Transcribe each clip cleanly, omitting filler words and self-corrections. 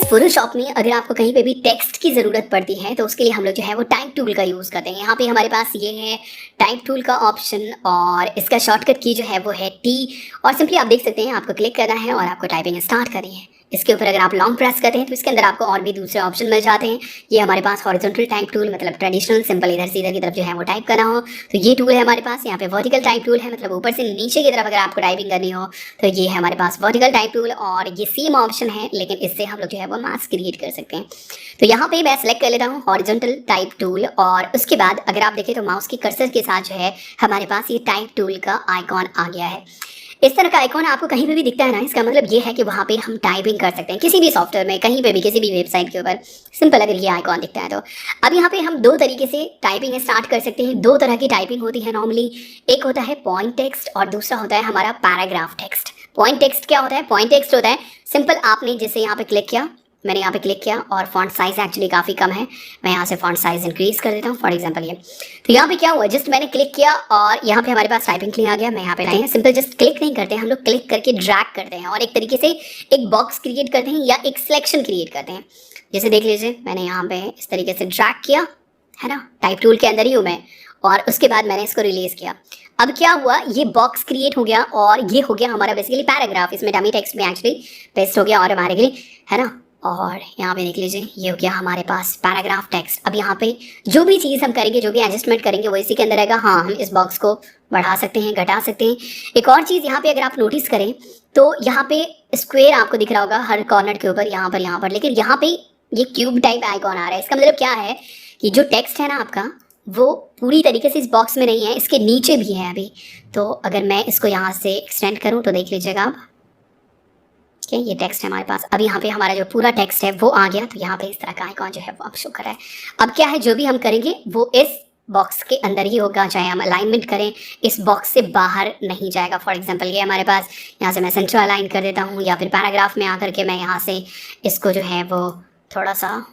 Photoshop में अगर आपको कहीं पे भी टेक्स्ट की ज़रूरत पड़ती है तो उसके लिए हम लोग जो है वो टाइप टूल का यूज़ करते हैं। यहाँ पे हमारे पास ये है टाइप टूल का ऑप्शन और इसका शॉर्टकट की जो है वो है टी। और सिंपली आप देख सकते हैं आपको क्लिक करना है और आपको टाइपिंग स्टार्ट करनी है। इसके ऊपर अगर आप लॉन्ग प्रेस करते हैं तो इसके अंदर आपको और भी दूसरे ऑप्शन मिल जाते हैं। ये हमारे पास हॉरिजॉन्टल टाइप टूल मतलब ट्रेडिशनल सिंपल इधर से इधर की तरफ जो है वो टाइप करना हो तो ये टूल है हमारे पास। यहाँ पे वर्टिकल टाइप टूल है मतलब ऊपर से नीचे की तरफ अगर आपको टाइपिंग करनी हो तो ये है हमारे पास वर्टिकल टाइप टूल और ये सेम ऑप्शन है लेकिन इससे हम लोग जो है वो मास्क क्रिएट कर सकते हैं। तो यहाँ पे मैं सेलेक्ट कर लेता हूँ हॉरिजॉन्टल टाइप टूल और उसके बाद अगर आप देखें तो माउस की कर्सर के साथ जो है हमारे पास ये टाइप टूल का आइकॉन आ गया है। इस तरह का आइकॉन आपको कहीं पे भी दिखता है ना, इसका मतलब ये है कि वहाँ पे हम टाइपिंग कर सकते हैं किसी भी सॉफ्टवेयर में, कहीं पे भी, किसी भी वेबसाइट के ऊपर सिंपल अगर ये आइकॉन दिखता है तो। अब यहाँ पे हम दो तरीके से टाइपिंग स्टार्ट कर सकते हैं। दो तरह की टाइपिंग होती है नॉर्मली। एक होता है पॉइंट टेक्स्ट और दूसरा होता है हमारा पैराग्राफ टेक्स्ट। पॉइंट टेक्स्ट क्या होता है? पॉइंट टेक्स्ट होता है सिंपल आपने जैसे यहाँ पे क्लिक किया, मैंने यहाँ पे क्लिक किया और फॉन्ट साइज एक्चुअली काफ़ी कम है, मैं यहाँ से फॉन्ट साइज इंक्रीज कर देता हूँ फॉर एग्जांपल ये। तो यहाँ पे क्या हुआ, जस्ट मैंने क्लिक किया और यहाँ पे हमारे पास टाइपिंग के लिए आ गया। मैं यहाँ पे लाए सिंपल जस्ट क्लिक नहीं करते हैं हम लोग, क्लिक करके ड्रैग करते हैं और एक तरीके से एक बॉक्स क्रिएट करते हैं या एक सिलेक्शन क्रिएट करते हैं। जैसे देख लीजिए मैंने यहाँ पे इस तरीके से ड्रैग किया है ना, टाइप टूल के अंदर ही हूँ मैं, और उसके बाद मैंने इसको रिलीज किया। अब क्या हुआ, ये बॉक्स क्रिएट हो गया और ये हो गया हमारा बेसिकली पैराग्राफ। इसमें डमी टेक्स्ट में एक्चुअली पेस्ट हो गया और हमारे लिए है ना। और यहाँ पे देख लीजिए ये हो गया हमारे पास पैराग्राफ टेक्स्ट। अब यहाँ पे जो भी चीज़ हम करेंगे, जो भी एडजस्टमेंट करेंगे वो इसी के अंदर रहेगा। हाँ, हम इस बॉक्स को बढ़ा सकते हैं, घटा सकते हैं। एक और चीज़ यहाँ पे अगर आप नोटिस करें तो यहाँ पे स्क्वायर आपको दिख रहा होगा हर कॉर्नर के ऊपर, यहाँ पर, लेकिन यहाँ पे ये क्यूब टाइप आइकॉन आ रहा है। इसका मतलब क्या है कि जो टेक्स्ट है ना आपका वो पूरी तरीके से इस बॉक्स में नहीं है, इसके नीचे भी है अभी। तो अगर मैं इसको यहाँ से एक्सटेंड करूँ तो देख लीजिएगा आप, ठीक है, ये टेक्स्ट है हमारे पास। अब यहाँ पे हमारा जो पूरा टेक्स्ट है वो आ गया। तो यहाँ पे इस तरह का आइकॉन जो है वो अब शो कर रहा है। अब क्या है, जो भी हम करेंगे वो इस बॉक्स के अंदर ही होगा, चाहे हम अलाइनमेंट करें इस बॉक्स से बाहर नहीं जाएगा। फॉर एग्जांपल ये हमारे पास, यहाँ से मैं सेंटर अलाइन कर देता हूँ या फिर पैराग्राफ में आकर के मैं यहाँ से इसको जो है वो थोड़ा सा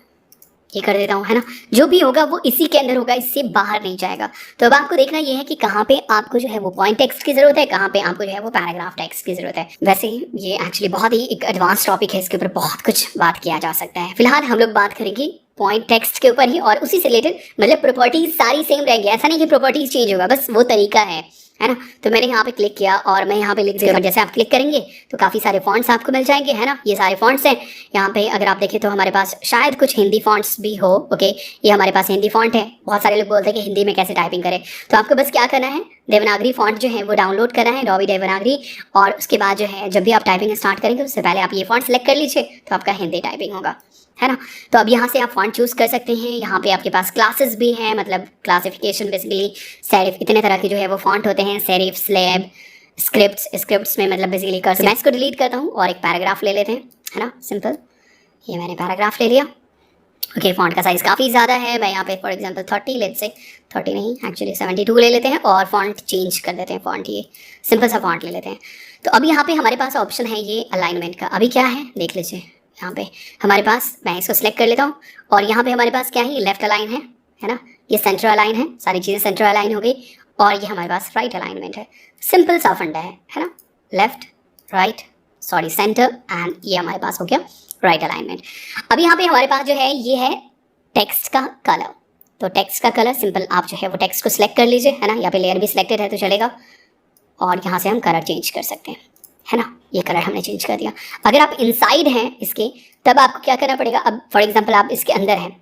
ये कर देता हूँ, है ना। जो भी होगा वो इसी के अंदर होगा, इससे बाहर नहीं जाएगा। तो अब आपको देखना ये है कि कहाँ पे आपको जो है वो पॉइंट टेक्स्ट की जरूरत है, कहाँ पे आपको जो है वो पैराग्राफ टेक्स्ट की जरूरत है। वैसे ये एक्चुअली बहुत ही एक एडवांस टॉपिक है, इसके ऊपर बहुत कुछ बात किया जा सकता है। फिलहाल हम लोग बात करेंगे पॉइंट टेक्स्ट के ऊपर ही और उसी से रिलेटेड, मतलब प्रॉपर्टीज सारी सेम रहेंगी, ऐसा नहीं कि प्रॉपर्टीज चेंज होगा, बस वो तरीका है ना। तो मैंने यहाँ पे क्लिक किया और मैं यहाँ पे लिख दिया। जैसे आप क्लिक करेंगे तो काफ़ी सारे फॉन्ट्स आपको मिल जाएंगे, है ना। ये सारे फॉन्ट्स हैं यहाँ पे। अगर आप देखें तो हमारे पास शायद कुछ हिंदी फॉन्ट्स भी हो। ओके, ये हमारे पास हिंदी फॉन्ट है। बहुत सारे लोग बोलते हैं कि हिंदी में कैसे टाइपिंग करें, तो आपको बस क्या करना है, देवनागरी फॉन्ट जो है वो डाउनलोड करना है, डॉबी देवनागरी। और उसके बाद जो है जब भी आप टाइपिंग स्टार्ट करेंगे उससे पहले आप ये फॉन्ट सेलेक्ट कर लीजिए तो आपका हिंदी टाइपिंग होगा, है ना। तो अब यहाँ से आप फॉन्ट चूज़ कर सकते हैं। यहाँ पे आपके पास क्लासेस भी हैं, मतलब क्लासिफिकेशन बेसिकली सेरिफ, इतने तरह के जो है वो फॉन्ट होते हैं, सेरिफ, स्लैब, स्क्रिप्ट्स में मतलब बेसिकली कर। मैं इसको डिलीट करता हूँ और एक पैराग्राफ ले लेते हैं, है ना, सिंपल। ये मैंने पैराग्राफ ले लिया। ओके, फॉन्ट का साइज़ काफ़ी ज़्यादा है। मैं यहाँ पे फॉर एग्जांपल 30, लेट्स से 30 नहीं एक्चुअली 72 ले लेते हैं और फॉन्ट चेंज कर देते हैं। फॉन्ट ये सिंपल सा फॉन्ट ले लेते हैं। तो अब यहाँ पे हमारे पास ऑप्शन है ये अलाइनमेंट का। अभी क्या है देख लीजिए, यहाँ पे हमारे पास, मैं इसको सिलेक्ट कर लेता हूँ और यहाँ पे हमारे पास क्या है, ये लेफ्ट अलाइन है ना, ये सेंटर अलाइन है, सारी चीज़ें सेंटर अलाइन हो गई। और ये हमारे पास राइट अलाइनमेंट है। सिंपल सा फंडा है ना, left right sorry centre and ये हमारे पास हो गया राइट अलाइनमेंट। अब यहाँ पे हमारे पास जो है ये है टेक्स्ट का कलर। तो टेक्स्ट का कलर सिंपल आप जो है वो टेक्स्ट को सिलेक्ट कर लीजिए, है ना। यहाँ पे लेयर भी सिलेक्टेड है तो चलेगा और यहाँ से हम कलर चेंज कर सकते हैं, है ना। ये कलर हमने चेंज कर दिया। अगर आप इनसाइड हैं इसके तब आपको क्या करना पड़ेगा, अब फॉर एग्जांपल आप इसके अंदर हैं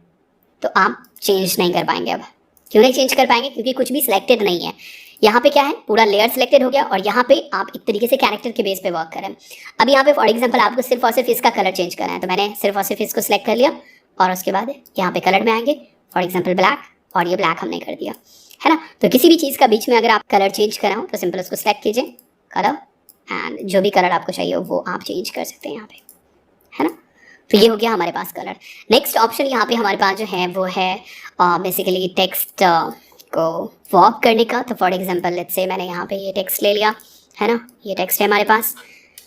तो आप चेंज नहीं कर पाएंगे। अब क्यों नहीं चेंज कर पाएंगे, क्योंकि कुछ भी सिलेक्टेड नहीं है। यहाँ पे क्या है, पूरा लेयर सिलेक्टेड हो गया और यहाँ पे आप एक तरीके से कैरेक्टर के बेस पे वर्क करें। अब यहाँ पे फॉर एग्जांपल आपको सिर्फ और सिर्फ इसका कलर चेंज करना है, तो मैंने सिर्फ और सिर्फ इसको सिलेक्ट कर लिया और उसके बाद यहाँ पे कलर में आएंगे, फॉर एग्जाम्पल ब्लैक, और ये ब्लैक हमने कर दिया, है ना। तो किसी भी चीज़ का बीच में अगर आप कलर चेंज कराओ तो सिंपल उसको सिलेक्ट कीजिए, कलर, एंड जो भी कलर आपको चाहिए वो आप चेंज कर सकते हैं यहाँ पे, है ना। तो ये हो गया हमारे पास कलर। नेक्स्ट ऑप्शन यहाँ पे हमारे पास जो है वो है बेसिकली टेक्स्ट को वॉक करने का। तो फॉर एग्जांपल लेट्स से मैंने यहाँ पे ये टेक्स्ट ले लिया, है ना, ये टेक्स्ट है हमारे पास।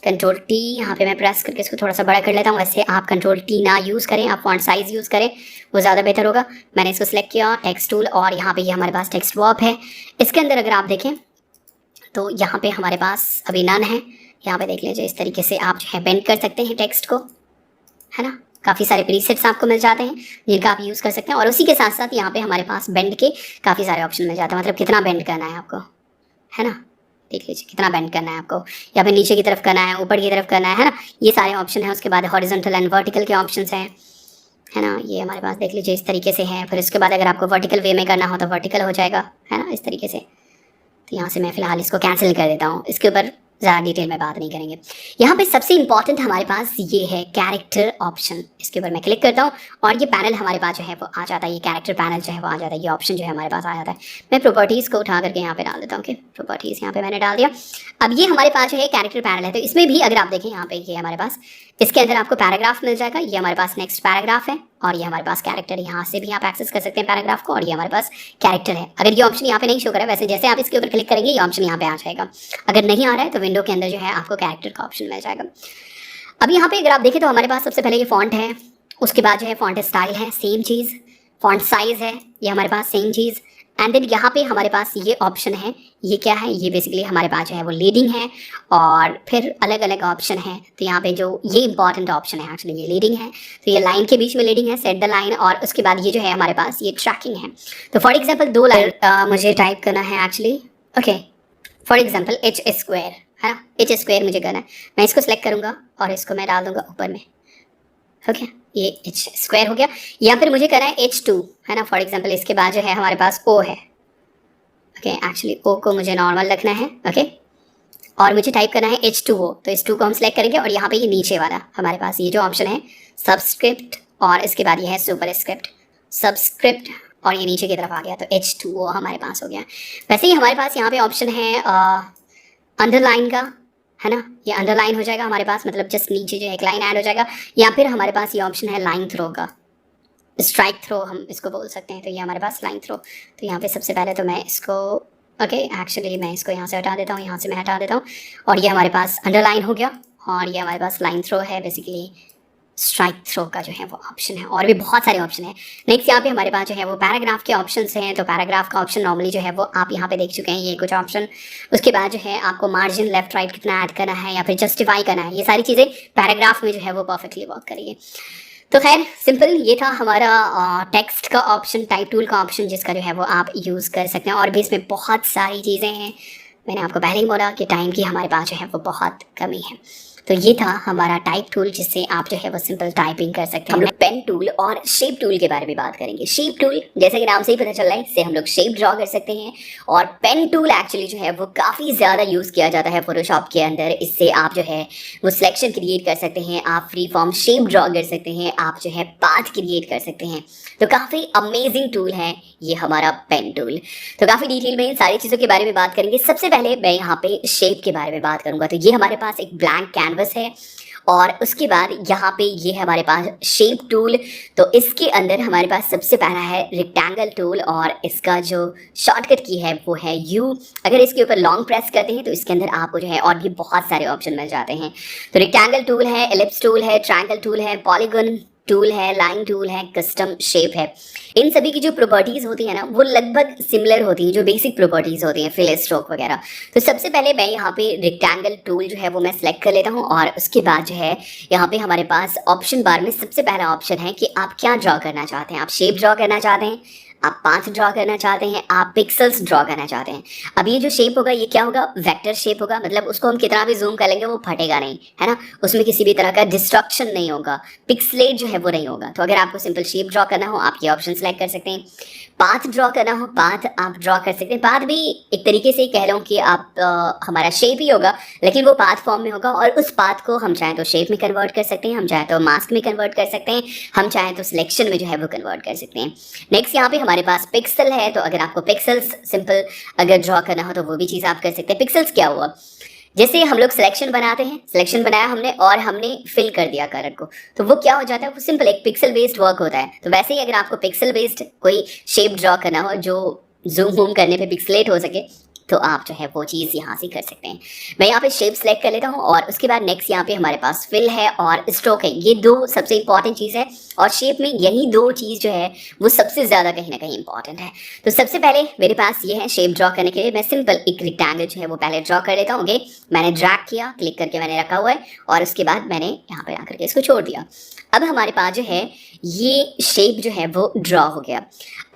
कंट्रोल टी यहाँ पे मैं प्रेस करके इसको थोड़ा सा बड़ा कर लेता हूँ। वैसे आप कंट्रोल टी ना यूज़ करें, आप फॉन्ट साइज़ यूज़ करें, वो ज़्यादा बेहतर होगा। मैंने इसको सिलेक्ट किया, टेक्स्ट टूल, और यहाँ पे ये हमारे पास टेक्स्ट वॉक है। इसके अंदर अगर आप देखें तो यहाँ पे हमारे पास अभी नन है। यहाँ पे देख लीजिए, इस तरीके से आप जो है बेंड कर सकते हैं टेक्स्ट को, है ना। काफ़ी सारे प्रीसेट्स आपको मिल जाते हैं जिनका आप यूज़ कर सकते हैं। और उसी के साथ साथ यहाँ पे हमारे पास बेंड के काफ़ी सारे ऑप्शन मिल जाते हैं, मतलब कितना बेंड करना है आपको, है ना। देख लीजिए कितना बेंड करना है आपको, या फिर नीचे की तरफ करना है, ऊपर की तरफ करना है ना, ये सारे ऑप्शन हैं। उसके बाद हॉरिजॉन्टल एंड वर्टिकल के ऑप्शन हैं, है ना, ये हमारे पास देख लीजिए इस तरीके से है। फिर उसके बाद अगर आपको वर्टिकल वे में करना हो तो वर्टिकल हो जाएगा, है ना, इस तरीके से। तो यहाँ से मैं फ़िलहाल इसको कैंसिल कर देता हूँ, इसके ऊपर ज़्यादा डिटेल में बात नहीं करेंगे। यहाँ पे सबसे इंपॉर्टेंट हमारे पास ये है कैरेक्टर ऑप्शन, इसके ऊपर मैं क्लिक करता हूँ और ये पैनल हमारे पास जो है वो आ जाता है, ये कैरेक्टर पैनल जो है वो आ जाता है, ये ऑप्शन जो है हमारे पास आ जाता है। मैं प्रॉपर्टीज़ को उठा करके यहाँ पे डाल देता हूँ कि प्रॉपर्टीज़ यहाँ पे मैंने डाल दिया। अब ये हमारे पास जो है कैरेक्टर पैनल है, तो इसमें भी अगर आप देखें यहाँ पे ये हमारे पास, इसके अंदर आपको पैराग्राफ मिल जाएगा, ये हमारे पास नेक्स्ट पैराग्राफ है और ये हमारे पास कैरेक्टर, यहाँ से भी आप एक्सेस कर सकते हैं पैराग्राफ को, और ये हमारे पास कैरेक्टर है। अगर ये ऑप्शन यहाँ पे नहीं शो कर रहा है, वैसे जैसे आप इसके ऊपर क्लिक करेंगे ये ऑप्शन यहाँ पे आ जाएगा। अगर नहीं आ रहा है तो विंडो के अंदर जो है आपको कैरेक्टर का ऑप्शन मिल जाएगा। अब यहाँ पे अगर आप देखें तो हमारे पास सबसे पहले ये फॉन्ट है, उसके बाद जो है फॉन्ट स्टाइल है, सेम चीज़, फॉन्ट साइज है ये हमारे पास सेम चीज़, एंड देन यहाँ पे हमारे पास ये ऑप्शन है, ये क्या है, ये बेसिकली हमारे पास जो है वो लीडिंग है, और फिर अलग अलग ऑप्शन है। तो यहाँ पे जो ये इंपॉर्टेंट ऑप्शन है एक्चुअली ये लीडिंग है, तो ये लाइन के बीच में लीडिंग है, सेट द लाइन, और उसके बाद ये जो है हमारे पास ये ट्रैकिंग है। तो फॉर एग्जाम्पल 2 लाइन मुझे टाइप करना है actually, okay, for example h square, है ना, h स्क्वायर मुझे करना है। मैं इसको सेलेक्ट करूँगा और इसको मैं डाल दूँगा ऊपर में, ओके, ये h स्क्वायर हो गया। या फिर मुझे करना है h2, है ना, फॉर एग्जाम्पल इसके बाद जो है हमारे पास o है, ओके, एक्चुअली o को मुझे नॉर्मल रखना है, ओके, और मुझे टाइप करना है h2o, तो इस 2 को हम सेलेक्ट करेंगे और यहाँ पे ये नीचे वाला हमारे पास ये जो ऑप्शन है सबस्क्रिप्ट, और इसके बाद ये है सुपरस्क्रिप्ट, सबस्क्रिप्ट, और ये नीचे की तरफ आ गया, तो h2o हमारे पास हो गया। वैसे ही हमारे पास यहाँ पे ऑप्शन है अंडरलाइन का, है ना, ये अंडरलाइन हो जाएगा हमारे पास, मतलब जस्ट नीचे जो है एक लाइन ऐड हो जाएगा। या फिर हमारे पास ये ऑप्शन है लाइन थ्रो का, स्ट्राइक थ्रो हम इसको बोल सकते हैं, तो ये हमारे पास लाइन थ्रो। तो यहाँ पे सबसे पहले तो मैं इसको, ओके, एक्चुअली मैं इसको यहाँ से हटा देता हूँ, यहाँ से मैं हटा देता हूँ, और ये हमारे पास अंडरलाइन हो गया, और ये हमारे पास लाइन थ्रो है, बेसिकली स्ट्राइक थ्रो का जो है वो ऑप्शन है, और भी बहुत सारे ऑप्शन है। नेक्स्ट यहाँ पे हमारे पास जो है वो पैराग्राफ के ऑप्शंस हैं, तो पैराग्राफ का ऑप्शन नॉर्मली जो है वो आप यहाँ पे देख चुके हैं, ये कुछ ऑप्शन। उसके बाद जो है आपको मार्जिन लेफ्ट राइट कितना ऐड करना है या फिर जस्टिफाई करना है, ये सारी चीज़ें पैराग्राफ में जो है वो परफेक्टली वर्क करेंगे। तो खैर सिंपल ये था हमारा टेक्स्ट का ऑप्शन, टाइप टूल का ऑप्शन, जिसका जो है वो आप यूज़ कर सकते हैं। और भी इसमें बहुत सारी चीज़ें हैं, मैंने आपको पहले ही बोला कि टाइम की हमारे पास जो है वो बहुत कमी है। तो ये था हमारा टाइप टूल, जिससे आप जो है वो सिंपल टाइपिंग कर सकते हैं। हम लोग पेन टूल और शेप टूल के बारे में बात करेंगे। शेप टूल जैसे कि नाम से ही पता चल रहा है, इससे हम लोग शेप ड्रॉ कर सकते हैं, और पेन टूल एक्चुअली जो है वो काफ़ी ज़्यादा यूज़ किया जाता है फोटोशॉप के अंदर। इससे आप जो है वो सिलेक्शन क्रिएट कर सकते हैं, आप फ्री फॉर्म शेप ड्रॉ कर सकते हैं, आप जो है पाथ क्रिएट कर सकते हैं। तो काफ़ी अमेजिंग टूल है ये हमारा पेन टूल। तो काफ़ी डिटेल में इन सारी चीज़ों के बारे में बात करेंगे। सबसे पहले मैं यहाँ पे शेप के बारे में बात करूँगा। तो ये हमारे पास एक ब्लैंक कैनवस है, और उसके बाद यहाँ पे ये हमारे पास शेप टूल। तो इसके अंदर हमारे पास सबसे पहला है रेक्टेंगल टूल, और इसका जो शॉर्टकट की है वो है U। अगर इसके ऊपर लॉन्ग प्रेस करते हैं तो इसके अंदर आपको जो है और भी बहुत सारे ऑप्शन मिल जाते हैं। तो रेक्टेंगल टूल है, एलिप्स टूल है, ट्रायंगल टूल है, पॉलीगन टूल है, लाइन टूल है, कस्टम शेप है। इन सभी की जो प्रॉपर्टीज़ होती है ना वो लगभग सिमिलर होती हैं, जो बेसिक प्रॉपर्टीज़ होती हैं, फिल स्ट्रोक वगैरह। तो सबसे पहले मैं यहाँ पे रेक्टेंगल टूल जो है वो मैं सेलेक्ट कर लेता हूँ, और उसके बाद जो है यहाँ पे हमारे पास ऑप्शन बार में सबसे पहला ऑप्शन है कि आप क्या ड्रॉ करना चाहते हैं। आप शेप ड्रॉ करना चाहते हैं, आप पाथ ड्रॉ करना चाहते हैं, आप पिक्सल्स ड्रॉ करना चाहते हैं। अब ये जो शेप होगा ये क्या होगा, वेक्टर शेप होगा, मतलब उसको हम कितना भी जूम कर लेंगे वो फटेगा नहीं, है ना, उसमें किसी भी तरह का डिस्ट्रक्शन नहीं होगा, पिक्सलेट जो है वो नहीं होगा। तो अगर आपको सिंपल शेप ड्रॉ करना हो आप ये ऑप्शन सेलेक्ट कर सकते हैं। पाथ ड्रॉ करना हो पाथ आप ड्रॉ कर सकते हैं। पाथ भी एक तरीके से कह लो कि आप हमारा शेप ही होगा, लेकिन वो पाथ फॉर्म में होगा, और उस पाथ को हम चाहें तो शेप में कन्वर्ट कर सकते हैं, हम चाहें तो मास्क में कन्वर्ट कर सकते हैं, हम चाहें तो सिलेक्शन में जो है वो कन्वर्ट कर सकते हैं। नेक्स्ट यहाँ पे हमारे पास पिक्सल है, तो अगर आपको पिक्सल्स सिंपल अगर ड्रॉ करना हो तो वो भी चीज़ आप कर सकते हैं। पिक्सल्स क्या हुआ, जैसे हम लोग सिलेक्शन बनाते हैं, सिलेक्शन बनाया हमने और हमने फिल कर दिया कलर को, तो वो क्या हो जाता है, वो सिंपल एक पिक्सल बेस्ड वर्क होता है। तो वैसे ही अगर आपको पिक्सल बेस्ड कोई शेप ड्रॉ करना हो जो जूम वूम करने पे पिक्सलेट हो सके, तो आप जो है वो चीज़ यहाँ से कर सकते हैं। मैं यहाँ पे शेप सेलेक्ट कर लेता हूँ और उसके बाद नेक्स्ट यहाँ पे हमारे पास फिल है और स्ट्रोक है, ये दो सबसे इंपॉर्टेंट चीज़ है और शेप में यही दो चीज़ जो है वो सबसे ज़्यादा कहीं ना कहीं इंपॉर्टेंट है। तो सबसे पहले मेरे पास ये है शेप ड्रॉ करने के लिए मैं सिंपल एक रेक्टेंगल जो है वो पहले ड्रॉ कर लेता हूँ। ओके, मैंने ड्रैग किया, क्लिक करके मैंने रखा हुआ है और उसके बाद मैंने यहाँ पे आकर के इसको छोड़ दिया। अब हमारे पास जो है ये शेप जो है वो ड्रॉ हो गया।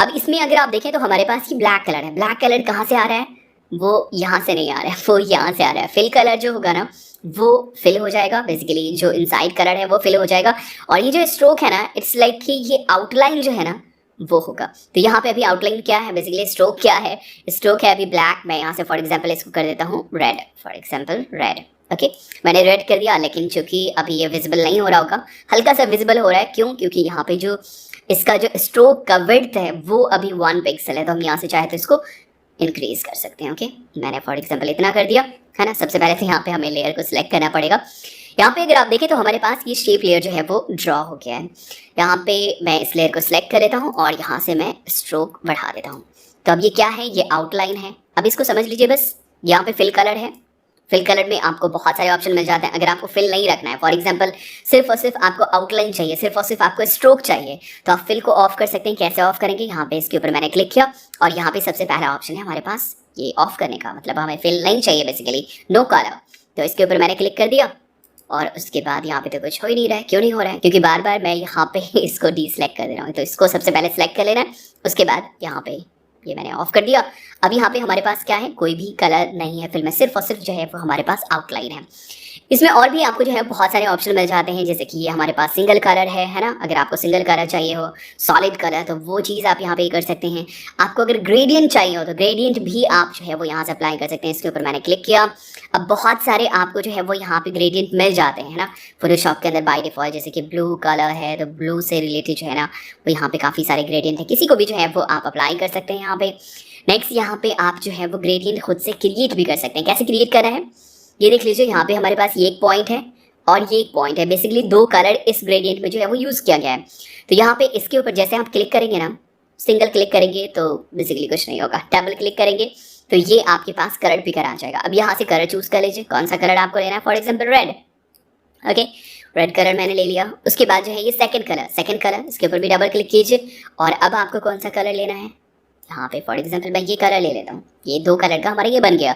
अब इसमें अगर आप देखें तो हमारे पास ये ब्लैक कलर है। ब्लैक कलर कहाँ से आ रहा है? वो यहाँ से नहीं आ रहा है, वो यहाँ से आ रहा है। फिल कलर जो होगा ना वो फिल हो जाएगा, बेसिकली जो इनसाइड कलर है वो फिल हो जाएगा। और ये जो स्ट्रोक है ना, इट्स लाइक कि ये आउटलाइन जो है ना वो होगा। तो यहाँ पे अभी आउटलाइन क्या है, बेसिकली स्ट्रोक क्या है? स्ट्रोक है अभी ब्लैक। मैं यहाँ से फॉर एग्जाम्पल इसको कर देता हूँ red, for example red. Okay, मैंने रेड कर दिया, लेकिन चूंकि अभी ये विजिबल नहीं हो रहा होगा, हल्का सा विजिबल हो रहा है। क्यों? क्योंकि यहाँ पे जो इसका जो स्ट्रोक का विड्थ है वो अभी 1 पिक्सल है, तो हम यहाँ से चाहे तो इसको इंक्रीज कर सकते हैं। ओके, मैंने फॉर एग्जांपल इतना कर दिया है ना। सबसे पहले तो यहाँ पे हमें लेयर को सिलेक्ट करना पड़ेगा। यहाँ पे अगर आप देखें तो हमारे पास ये शेप लेयर जो है वो ड्रॉ हो गया है। यहाँ पे मैं इस लेयर को सिलेक्ट कर लेता हूँ और यहाँ से मैं स्ट्रोक बढ़ा देता हूँ। तो अब ये क्या है? ये आउटलाइन है। अब इसको समझ लीजिए बस। यहाँ पे फिल कलर है, फिल कलर में आपको बहुत सारे ऑप्शन मिल जाते हैं। अगर आपको फिल नहीं रखना है, फॉर एग्जांपल सिर्फ और सिर्फ आपको आउटलाइन चाहिए, सिर्फ और सिर्फ आपको स्ट्रोक चाहिए, तो आप फिल को ऑफ कर सकते हैं। कैसे ऑफ करेंगे? यहाँ पे इसके ऊपर मैंने क्लिक किया और यहाँ पे सबसे पहला ऑप्शन है हमारे पास ये ऑफ करने का, मतलब हमें फिल नहीं चाहिए, बेसिकली नो कलर। तो इसके ऊपर मैंने क्लिक कर दिया और उसके बाद यहाँ पे तो कुछ हो ही नहीं रहा है। क्यों नहीं हो रहा है? क्योंकि बार बार मैं यहाँ पे इसको डीसेलेक्ट कर दे रहा हूँ। तो इसको सबसे पहले सेलेक्ट कर लेना है, उसके बाद यहाँ पे ये मैंने ऑफ कर दिया। अब यहाँ पे हमारे पास क्या है? कोई भी कलर नहीं है फिल में, सिर्फ और सिर्फ जो है वो हमारे पास आउटलाइन है। इसमें और भी आपको जो है बहुत सारे ऑप्शन मिल जाते हैं, जैसे कि ये हमारे पास सिंगल कलर है ना। अगर आपको सिंगल कलर चाहिए हो, सॉलिड कलर, तो वो चीज़ आप यहाँ पे कर सकते हैं। आपको अगर ग्रेडियंट चाहिए हो तो ग्रेडियंट भी आप जो है वो यहाँ से अप्लाई कर सकते हैं। इसके ऊपर मैंने क्लिक किया। अब बहुत सारे आपको जो है वो यहाँ पे ग्रेडियंट मिल जाते हैं ना फोटोशॉप के अंदर बाय डिफॉल्ट। जैसे कि ब्लू कलर है तो ब्लू से रिलेटेड जो है ना वो यहाँ पे काफ़ी सारे ग्रेडियंट है, किसी को भी जो है वो आप अप्लाई कर सकते हैं यहाँ पे। नेक्स्ट यहाँ पे आप जो है वो ग्रेडियंट खुद से क्रिएट भी कर सकते हैं। कैसे क्रिएट करना है ये देख लीजिए। यहाँ पे हमारे पास ये एक पॉइंट है और ये एक पॉइंट है। बेसिकली दो कलर इस ग्रेडियंट में जो है वो यूज़ किया गया है। तो यहाँ पे इसके ऊपर जैसे आप क्लिक करेंगे ना, सिंगल क्लिक करेंगे तो बेसिकली कुछ नहीं होगा, डबल क्लिक करेंगे तो ये आपके पास कलर पिकर आ जाएगा। अब यहाँ से कलर चूज कर लीजिए, कौन सा कलर आपको लेना है। For example red. Okay, red colour मैंने ले लिया। उसके बाद जो है ये सेकंड कलर, इसके ऊपर भी डबल क्लिक कीजिए और अब आपको कौन सा कलर लेना है। यहाँ पे फॉर एग्जाम्पल मैं ये कलर ले लेता हूँ। ये 2 कलर का हमारा ये बन गया।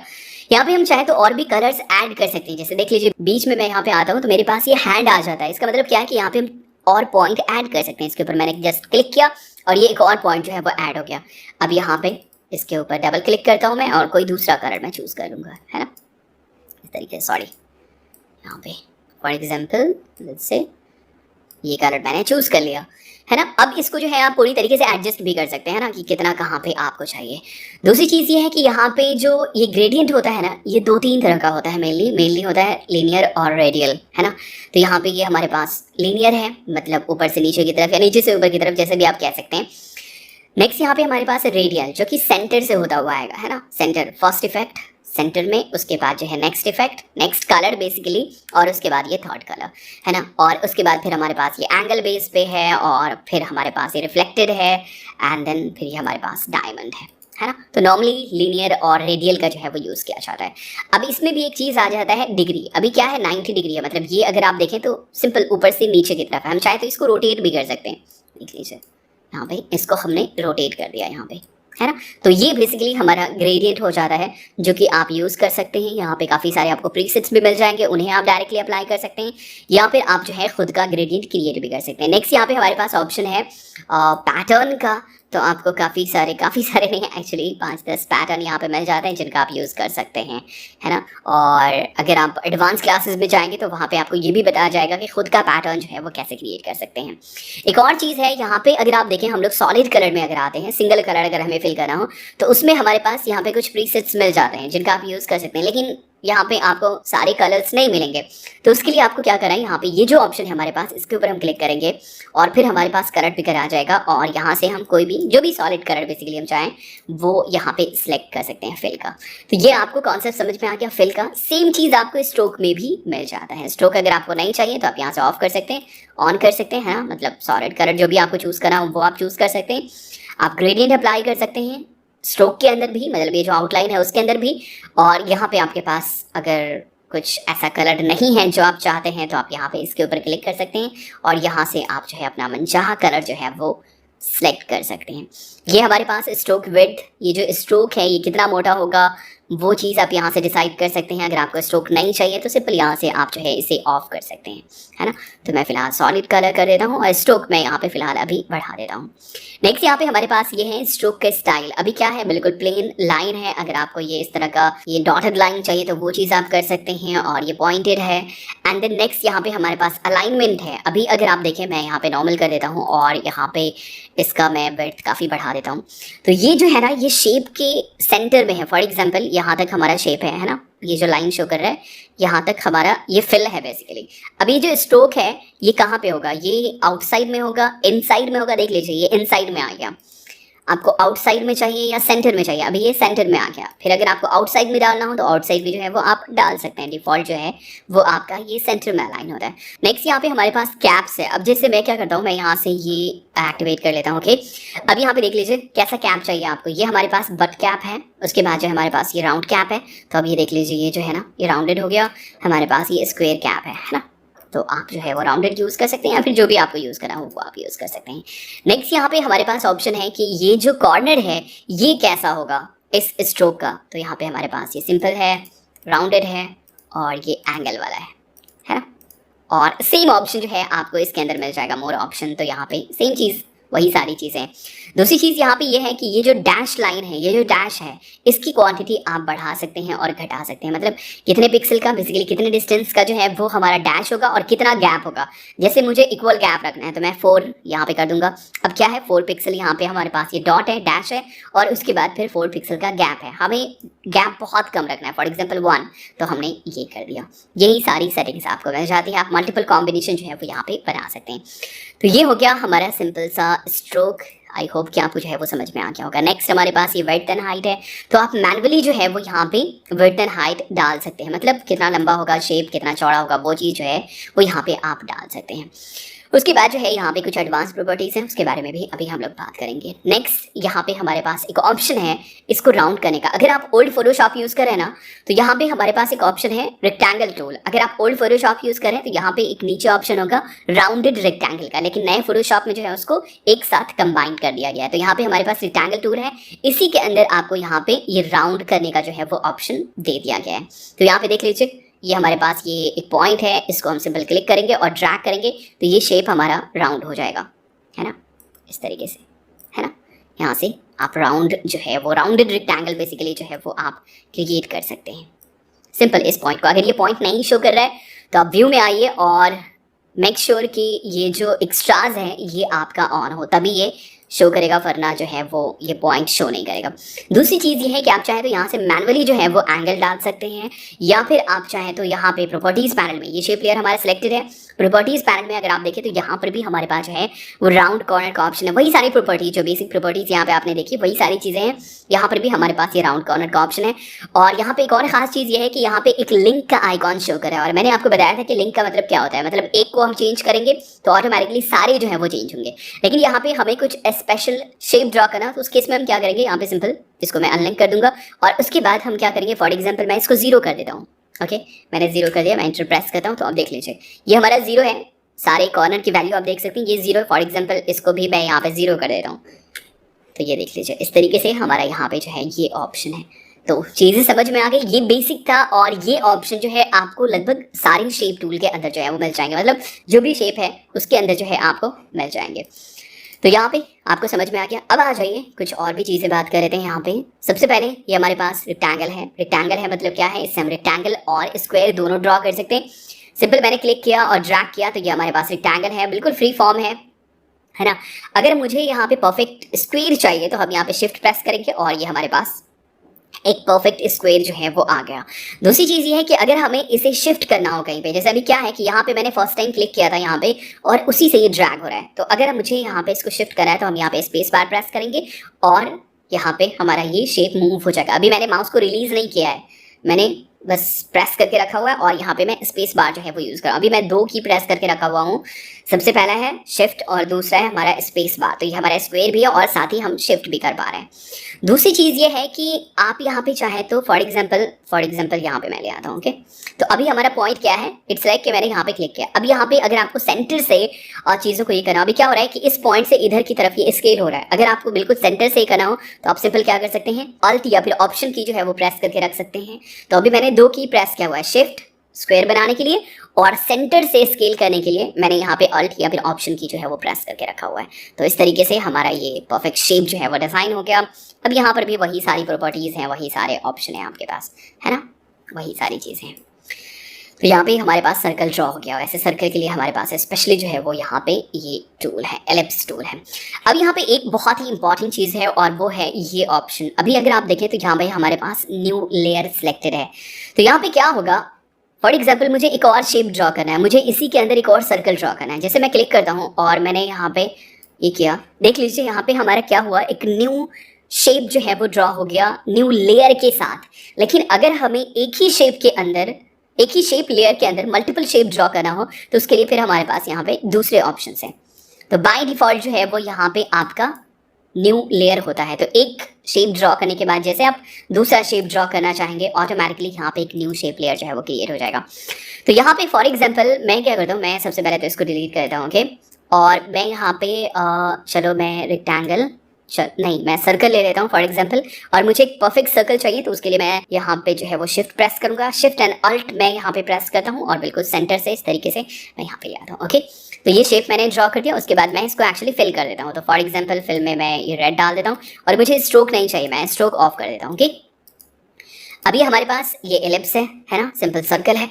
यहाँ पे हम चाहे तो और भी कलर्स ऐड कर सकते हैं। जैसे देख लीजिए बीच में मैं यहाँ पे आता हूँ तो मेरे पास ये हैंड आ जाता है। इसका मतलब क्या है कि यहाँ पे हम और पॉइंट ऐड कर सकते हैं। इसके ऊपर मैंने जस्ट क्लिक किया और ये एक और पॉइंट जो है वो ऐड हो गया। अब यहाँ पे इसके ऊपर डबल क्लिक करता हूँ मैं और कोई दूसरा कलर मैं चूज कर लूँगा, है ना, इस तरीके से। सॉरी, यहाँ पे फॉर एग्जाम्पल लेट्स से ये कलर मैंने चूज कर लिया, है ना। अब इसको जो है आप पूरी तरीके से एडजस्ट भी कर सकते हैं ना कि कितना कहाँ पे आपको चाहिए। दूसरी चीज़ ये है कि यहाँ पे जो ये ग्रेडियंट होता है ना, ये 2-3 तरह का होता है। मेनली होता है लीनियर और रेडियल, है ना। तो यहाँ पे ये हमारे पास लीनियर है, मतलब ऊपर से नीचे की तरफ या नीचे से ऊपर की तरफ, जैसे भी आप कह सकते हैं। नेक्स्ट यहाँ पे हमारे पास रेडियल, जो कि सेंटर से होता हुआ आएगा, है ना। सेंटर, फर्स्ट इफेक्ट सेंटर में, उसके बाद जो है next effect, next colour basically, और उसके बाद ये थर्ड कलर, है ना। और उसके बाद फिर हमारे पास ये एंगल बेस पे है और फिर हमारे पास ये रिफ्लेक्टेड है एंड देन फिर ये हमारे पास डायमंड है ना। तो नॉर्मली लीनियर और रेडियल का जो है वो यूज़ किया जाता है। अब इसमें भी एक चीज़ आ जाता है डिग्री। अभी क्या है 90 डिग्री है, मतलब ये अगर आप देखें तो सिंपल ऊपर से नीचे की तरफ है। हम चाहे तो इसको रोटेट भी कर सकते हैं। देख लीजिए यहाँ पे इसको हमने रोटेट कर दिया यहाँ पे, है ना। तो ये बेसिकली हमारा ग्रेडियंट हो जाता है जो कि आप यूज़ कर सकते हैं। यहाँ पे काफ़ी सारे आपको प्रीसेट्स भी मिल जाएंगे, उन्हें आप डायरेक्टली अप्लाई कर सकते हैं या फिर आप जो है खुद का ग्रेडियंट क्रिएट भी कर सकते हैं। नेक्स्ट यहाँ पे हमारे पास ऑप्शन है पैटर्न का। तो आपको काफ़ी सारे नहीं, एक्चुअली 5-10 पैटर्न यहाँ पे मिल जाते हैं जिनका आप यूज़ कर सकते हैं, है ना। और अगर आप एडवांस क्लासेस में जाएंगे तो वहाँ पे आपको ये भी बताया जाएगा कि खुद का पैटर्न जो है वो कैसे क्रिएट कर सकते हैं। एक और चीज़ है यहाँ पे, अगर आप देखें हम लोग सॉलिड कलर में अगर आते हैं, सिंगल कलर अगर हमें फिल करना हो तो उसमें हमारे पास यहाँ पे कुछ प्रीसेट्स मिल जाते हैं जिनका आप यूज़ कर सकते हैं, लेकिन यहाँ पे आपको सारे कलर्स नहीं मिलेंगे। तो उसके लिए आपको क्या करना है, यहाँ पे ये जो ऑप्शन है हमारे पास, इसके ऊपर हम क्लिक करेंगे और फिर हमारे पास कलर पिकर आ जाएगा और यहाँ से हम कोई भी जो भी सॉलिड कलर बेसिकली हम चाहें वो यहाँ पे सिलेक्ट कर सकते हैं फिल का। तो ये आपको कॉन्सेप्ट समझ में आ गया फिल का। सेम चीज़ आपको स्ट्रोक में भी मिल जाता है। स्ट्रोक अगर आपको नहीं चाहिए तो आप यहाँ से ऑफ कर सकते हैं, ऑन कर सकते हैं, हाँ, मतलब सॉलिड कलर जो भी आपको चूज़ करना हो वो आप चूज़ कर सकते हैं। आप ग्रेडियंट अप्लाई कर सकते हैं स्ट्रोक के अंदर भी, मतलब ये जो आउटलाइन है उसके अंदर भी, और यहाँ पे आपके पास अगर कुछ ऐसा कलर नहीं है जो आप चाहते हैं तो आप यहाँ पे इसके ऊपर क्लिक कर सकते हैं और यहाँ से आप जो है अपना मनचाहा कलर जो है वो सिलेक्ट कर सकते हैं। ये हमारे पास स्ट्रोक विड्थ, ये जो स्ट्रोक है ये कितना मोटा होगा वो चीज़ आप यहाँ से डिसाइड कर सकते हैं। अगर आपको स्ट्रोक नहीं चाहिए तो सिंपल यहाँ से आप जो है इसे ऑफ कर सकते हैं, है ना। तो मैं फिलहाल सॉलिड कलर कर देता हूँ और स्ट्रोक मैं यहाँ पे फिलहाल अभी बढ़ा देता हूँ। नेक्स्ट यहाँ पे हमारे पास ये है स्ट्रोक का स्टाइल। अभी क्या है, बिल्कुल प्लेन लाइन है। अगर आपको ये इस तरह का ये डॉटेड लाइन चाहिए तो वो चीज़ आप कर सकते हैं, और ये पॉइंटेड है। एंड देन नेक्स्ट यहाँ पे हमारे पास अलाइनमेंट है। अभी अगर आप देखें, मैं यहाँ पे नॉर्मल कर देता हूँ और यहाँ पे इसका मैं विड्थ काफ़ी बढ़ा देता हूँ। तो ये जो है ना, ये शेप के सेंटर में है। फॉर एग्जाम्पल यहाँ तक हमारा शेप है ना, ये जो लाइन शो कर रहा है यहाँ तक हमारा ये फिल है बेसिकली। अभी जो स्ट्रोक है ये कहाँ पे होगा, ये आउटसाइड में होगा, इनसाइड में होगा। देख लीजिए ये इनसाइड में आ गया। आपको आउटसाइड में चाहिए या सेंटर में चाहिए, अभी ये सेंटर में आ गया। फिर अगर आपको आउटसाइड में डालना हो तो आउटसाइड में जो है वो आप डाल सकते हैं। डिफॉल्ट जो है वो आपका ये सेंटर में अलाइन होता है। नेक्स्ट यहाँ पे हमारे पास कैप्स है। अब जैसे मैं क्या करता हूँ, मैं यहाँ से ये एक्टिवेट कर लेता हूँ। ओके, अब यहाँ पे देख लीजिए कैसा कैप चाहिए आपको। ये हमारे पास बट कैप है, उसके बाद जो हमारे पास ये राउंड कैप है। तो अब ये देख लीजिए ये जो है ना ये राउंडेड हो गया, हमारे पास ये स्क्वायर कैप है ना। तो आप जो है वो राउंडेड यूज़ कर सकते हैं या फिर जो भी आपको यूज़ करना हो वो आप यूज़ कर सकते हैं। नेक्स्ट यहाँ पे हमारे पास ऑप्शन है कि ये जो कॉर्नर है ये कैसा होगा इस स्ट्रोक का। तो यहाँ पे हमारे पास ये सिंपल है, राउंडेड है और ये एंगल वाला है ना। और सेम ऑप्शन जो है आपको इसके अंदर मिल जाएगा, मोर ऑप्शन। तो यहाँ पे सेम चीज़, वही सारी चीज़ें। दूसरी चीज़ यहाँ पे ये है कि ये जो डैश लाइन है, ये जो डैश है, इसकी क्वांटिटी आप बढ़ा सकते हैं और घटा सकते हैं। मतलब कितने पिक्सल का, बेसिकली कितने डिस्टेंस का जो है वो हमारा डैश होगा और कितना गैप होगा। जैसे मुझे इक्वल गैप रखना है तो मैं 4 यहाँ पे कर दूंगा। अब क्या है, 4 पिक्सल यहाँ पे हमारे पास ये डॉट है, डैश है, और उसके बाद फिर 4 पिक्सल का गैप है। हमें गैप बहुत कम रखना है, फॉर एग्जाम्पल 1, तो हमने ये कर दिया। यही सारी सेटिंग्स आपको मिल जाती है। आप मल्टीपल कॉम्बिनेशन जो है वो यहाँ पे बना सकते हैं। तो ये हो गया हमारा सिंपल सा स्ट्रोक। आई होप कि आपको जो है वो समझ में आ गया होगा। नेक्स्ट हमारे पास ये विड्थ एंड हाइट है। तो आप मैनुअली जो है वो यहाँ पे विड्थ एंड हाइट डाल सकते हैं। मतलब कितना लंबा होगा, शेप कितना चौड़ा होगा, वो चीज़ जो है वो यहाँ पे आप डाल सकते हैं। उसके बाद जो है यहाँ पे कुछ एडवांस प्रॉपर्टीज़ हैं, उसके बारे में भी अभी हम लोग बात करेंगे। नेक्स्ट यहाँ पे हमारे पास एक ऑप्शन है इसको राउंड करने का। अगर आप ओल्ड फोटोशॉप यूज़ करें ना तो यहाँ पे हमारे पास एक ऑप्शन है रेक्टेंगल टूल। अगर आप ओल्ड फोटोशॉप यूज़ करें तो यहाँ पे एक नीचे ऑप्शन होगा राउंडेड रेक्टेंगल का, लेकिन नए फोटोशॉप में जो है उसको एक साथ कंबाइन कर दिया गया है। तो यहाँ पे हमारे पास रेक्टेंगल टूल है, इसी के अंदर आपको यहाँ पे ये राउंड करने का जो है वो ऑप्शन दे दिया गया है। तो यहाँ पे देख लीजिए ये हमारे पास ये एक पॉइंट है, इसको हम सिंपल क्लिक करेंगे और ड्रैग करेंगे तो ये शेप हमारा राउंड हो जाएगा, है ना, इस तरीके से, है ना। यहाँ से आप राउंड जो है वो राउंडेड रेक्टेंगल बेसिकली जो है वो आप क्रिएट कर सकते हैं सिंपल इस पॉइंट को। अगर ये पॉइंट नहीं शो कर रहा है तो आप व्यू में आइए और मेक श्योर कि ये जो एक्स्ट्राज है ये आपका ऑन हो, तभी ये शो करेगा, वरना जो है वो ये पॉइंट शो नहीं करेगा। दूसरी चीज़ ये है कि आप चाहे तो यहाँ से मैनुअली जो है वो एंगल डाल सकते हैं, या फिर आप चाहे तो यहाँ पे प्रॉपर्टीज़ पैनल में ये शेप लेयर हमारा सिलेक्टेड है। प्रॉपर्टीज़ पैनल में अगर आप देखें तो यहाँ पर भी हमारे पास जो है वो राउंड कॉर्नर का ऑप्शन है। वही सारी प्रॉपर्टीज जो बेसिक प्रॉपर्टीज़ यहाँ पे आपने देखी वही सारी चीज़ें हैं, यहाँ पर भी हमारे पास ये राउंड कॉर्नर का ऑप्शन है। और यहाँ पे एक और खास चीज़ ये है कि यहाँ पे एक लिंक का आइकॉन शो कर रहा है, और मैंने आपको बताया था कि लिंक का मतलब क्या होता है। मतलब एक को हम चेंज करेंगे तो ऑटोमेटिकली सारे जो है वो चेंज होंगे, लेकिन यहाँ पे हमें कुछ स्पेशल शेप ड्रॉ करना, तो उस केस में हम क्या करेंगे, यहाँ पे सिंपल इसको मैं अनलिंक कर दूंगा और उसके बाद हम क्या करेंगे, फॉर एग्जाम्पल मैं इसको 0 कर देता हूँ। ओके, मैंने 0 कर दिया, मैं एंटर प्रेस करता हूँ तो आप देख लीजिए ये हमारा 0 है। सारे कॉर्नर की वैल्यू आप देख सकते हैं, ये 0। फॉर एग्जाम्पल इसको भी मैं यहाँ पे 0 कर दे रहा हूँ तो ये देख लीजिए इस तरीके से हमारा यहाँ पे जो है ये ऑप्शन है। तो चीज़ें समझ में आ गई, ये बेसिक था। और ये ऑप्शन जो है आपको लगभग सारी शेप टूल के अंदर जो है वो मिल जाएंगे, मतलब जो भी शेप है उसके अंदर जो है आपको मिल जाएंगे। तो यहाँ पे आपको समझ में आ गया। अब आ जाइए कुछ और भी चीज़ें बात कर रहे थे। यहाँ पे सबसे पहले ये हमारे पास रेक्टेंगल है। रेक्टेंगल है मतलब क्या है, इससे हम रेक्टेंगल और स्क्वायर दोनों ड्रॉ कर सकते हैं। सिंपल मैंने क्लिक किया और ड्रैग किया तो ये हमारे पास रेक्टेंगल है, बिल्कुल फ्री फॉर्म है ना। अगर मुझे यहाँ पे परफेक्ट स्क्वायर चाहिए तो हम यहाँ पे शिफ्ट प्रेस करेंगे और ये हमारे पास एक परफेक्ट स्क्वायर जो है वो आ गया। दूसरी चीज़ ये है कि अगर हमें इसे शिफ्ट करना हो कहीं पे, जैसे अभी क्या है कि यहाँ पे मैंने फर्स्ट टाइम क्लिक किया था यहाँ पे और उसी से ये ड्रैग हो रहा है, तो अगर मुझे यहाँ पे इसको शिफ्ट करना है तो हम यहाँ पे स्पेस बार प्रेस करेंगे और यहाँ पे हमारा ये शेप मूव हो जाएगा। अभी मैंने माउस को रिलीज नहीं किया है, मैंने बस प्रेस करके रखा हुआ है और यहाँ पे मैं स्पेस बार जो है वो यूज़ कर रहा हूँ। अभी मैं 2 की प्रेस करके रखा हुआ हूँ सबसे पहला है शिफ्ट और दूसरा है हमारा स्पेस बार। तो ये हमारा स्क्वायर भी है और साथ ही हम शिफ्ट भी कर पा रहे हैं। दूसरी चीज़ ये है कि आप यहाँ पे चाहे तो फॉर एग्जाम्पल यहाँ पे मैं ले आता हूँ। ओके, तो अभी हमारा पॉइंट क्या है, इट्स लाइक कि मैंने यहाँ पे क्लिक किया। अब यहाँ पे अगर आपको सेंटर से चीज़ों को ये करना हो, अभी क्या हो रहा है कि इस पॉइंट से इधर की तरफ ये स्केल हो रहा है। अगर आपको बिल्कुल सेंटर से ही करना हो तो आप सिंपल क्या कर सकते हैं, अल्ट या फिर ऑप्शन की जो है वो प्रेस करके रख सकते हैं। तो अभी मैंने 2 की प्रेस किया हुआ है, शिफ्ट स्क्वायर बनाने के लिए और सेंटर से स्केल करने के लिए मैंने यहाँ पे अल्ट या फिर ऑप्शन की जो है वो प्रेस करके रखा हुआ है। तो इस तरीके से हमारा ये परफेक्ट शेप जो है वो डिजाइन हो गया। अब यहाँ पर भी वही सारी प्रॉपर्टीज हैं, वही सारे ऑप्शन हैं आपके पास, है ना, वही सारी चीज़ें हैं। तो यहाँ पे हमारे पास सर्कल ड्रॉ हो गया। ऐसे सर्कल के लिए हमारे पास स्पेशली जो है वो यहाँ पे ये टूल है, एलिप्स टूल है। अब यहाँ पे एक बहुत ही इंपॉर्टेंट चीज़ है और वो है ये ऑप्शन। अभी अगर आप देखें तो यहाँ पे हमारे पास न्यू लेयर सिलेक्टेड है। तो यहाँ पे क्या होगा, फॉर एग्जाम्पल मुझे एक और शेप ड्रॉ करना है, मुझे इसी के अंदर एक और सर्कल ड्रॉ करना है। जैसे मैं क्लिक करता हूँ और मैंने यहाँ पे ये किया, देख लीजिए यहाँ पे हमारा क्या हुआ, एक न्यू शेप जो है वो ड्रॉ हो गया न्यू लेयर के साथ। लेकिन अगर हमें एक ही शेप के अंदर, एक ही शेप लेयर के अंदर मल्टीपल शेप ड्रॉ करना हो तो उसके लिए फिर हमारे पास यहाँ पे दूसरे ऑप्शन हैं। तो बाय डिफॉल्ट जो है वो यहाँ पे आपका न्यू लेयर होता है। तो एक शेप ड्रॉ करने के बाद जैसे आप दूसरा शेप ड्रॉ करना चाहेंगे ऑटोमेटिकली यहाँ पे एक न्यू शेप लेयर जो है वो क्रिएट हो जाएगा। तो यहाँ पे फॉर एग्जांपल मैं क्या करता हूँ, मैं सबसे पहले तो इसको डिलीट करता हूँ। ओके, और मैं यहाँ पे चलो मैं रेक्टेंगल नहीं, मैं सर्कल ले लेता हूँ फॉर एग्जांपल, और मुझे एक परफेक्ट सर्कल चाहिए। तो उसके लिए मैं यहाँ पे जो है वो शिफ्ट प्रेस करूंगा, शिफ्ट एंड अल्ट मैं यहाँ पे प्रेस करता हूँ और बिल्कुल सेंटर से इस तरीके से मैं यहाँ पे ले आता हूँ। ओके, तो ये शेप मैंने ड्रॉ कर दिया। उसके बाद मैं इसको एक्चुअली फिल कर देता हूँ। तो फॉर एग्जाम्पल फिल में मैं ये रेड डाल देता हूँ और मुझे स्ट्रोक नहीं चाहिए, मैं स्ट्रोक ऑफ कर देता हूँ। ओके, अभी हमारे पास ये एलिप्स है ना, सिंपल सर्कल है।